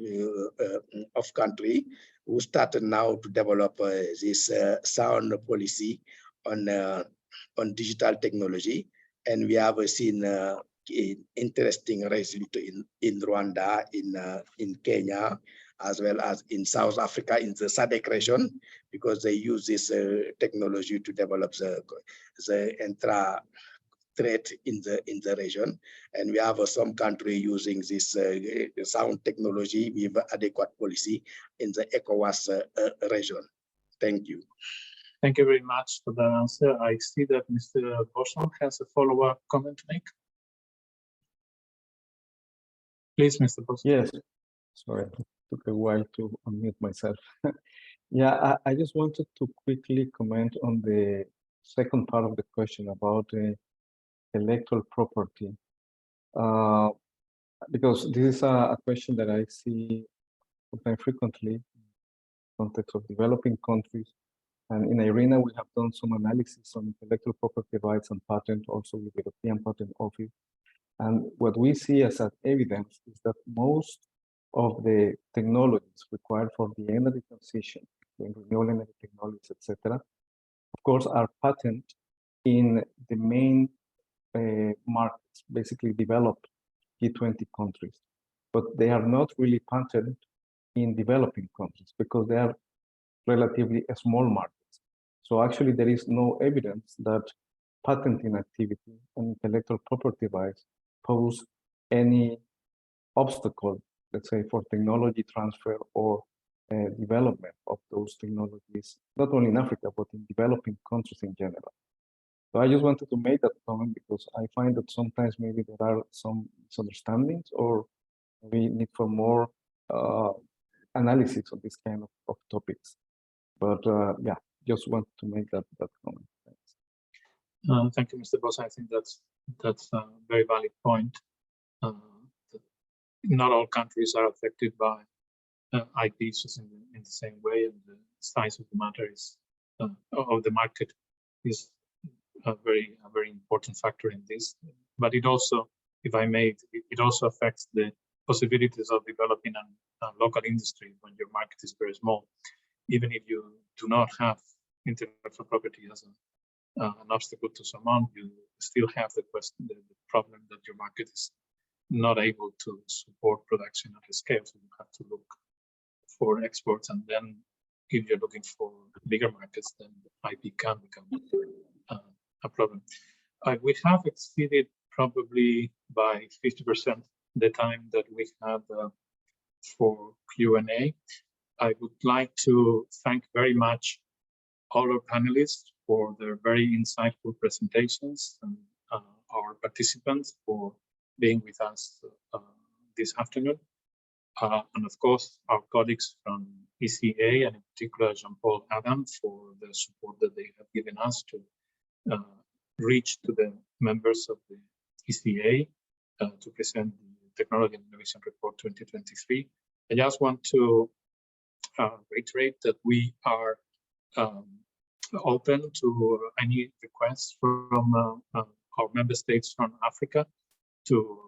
of country who started now to develop this sound policy on digital technology, and we have seen interesting result in Rwanda, in Kenya, as well as in South Africa, in the SADC region, because they use this technology to develop the intra-trade in the region. And we have some country using this sound technology with adequate policy in the ECOWAS region. Thank you. Thank you very much for that answer. I see that Mr. Boson has a follow-up comment to make. Please, Mr. Boson. Yes, sorry. Took a while to unmute myself. Yeah, I just wanted to quickly comment on the second part of the question about intellectual property, because this is a question that I see frequently in the context of developing countries. And in IRENA, we have done some analysis on intellectual property rights and patent, also with the European Patent Office. And what we see as an evidence is that most of the technologies required for the energy transition, renewable energy technologies, etc., of course, are patented in the main markets, basically developed G20 countries, but they are not really patented in developing countries because they are relatively small markets. So actually, there is no evidence that patenting activity and intellectual property rights pose any obstacle, let's say, for technology transfer or development of those technologies, not only in Africa, but in developing countries in general. So I just wanted to make that comment because I find that sometimes maybe there are some misunderstandings or we need for more analysis of this kind of topics. But yeah, just want to make that comment. Thanks. Thank you, Mr. Boss. I think that's a very valid point. Not all countries are affected by IP issues in the same way, and the size of the matter is of the market is a very important factor in this. But it also, if I may, it also affects the possibilities of developing a local industry when your market is very small. Even if you do not have intellectual property as an obstacle to someone, you still have the problem that your market is not able to support production at a scale. So you have to look for exports, and then if you're looking for bigger markets, then IP can become a problem. We have exceeded probably by 50% the time that we have for Q&A. I would like to thank very much all our panelists for their very insightful presentations, and our participants for being with us this afternoon. And of course, our colleagues from ECA, and in particular Jean-Paul Adam, for the support that they have given us to reach to the members of the ECA to present the Technology and Innovation Report 2023. I just want to reiterate that we are open to any requests from our member states from Africa to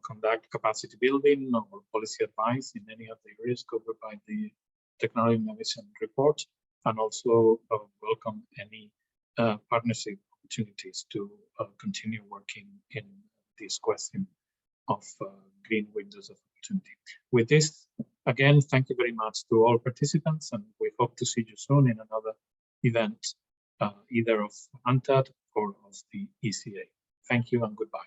conduct capacity building or policy advice in any of the areas covered by the Technology and Innovation Report, and also welcome any partnership opportunities to continue working in this question of green windows of opportunity. With this, again, thank you very much to all participants, and we hope to see you soon in another event, either of UNCTAD or of the ECA. Thank you and goodbye.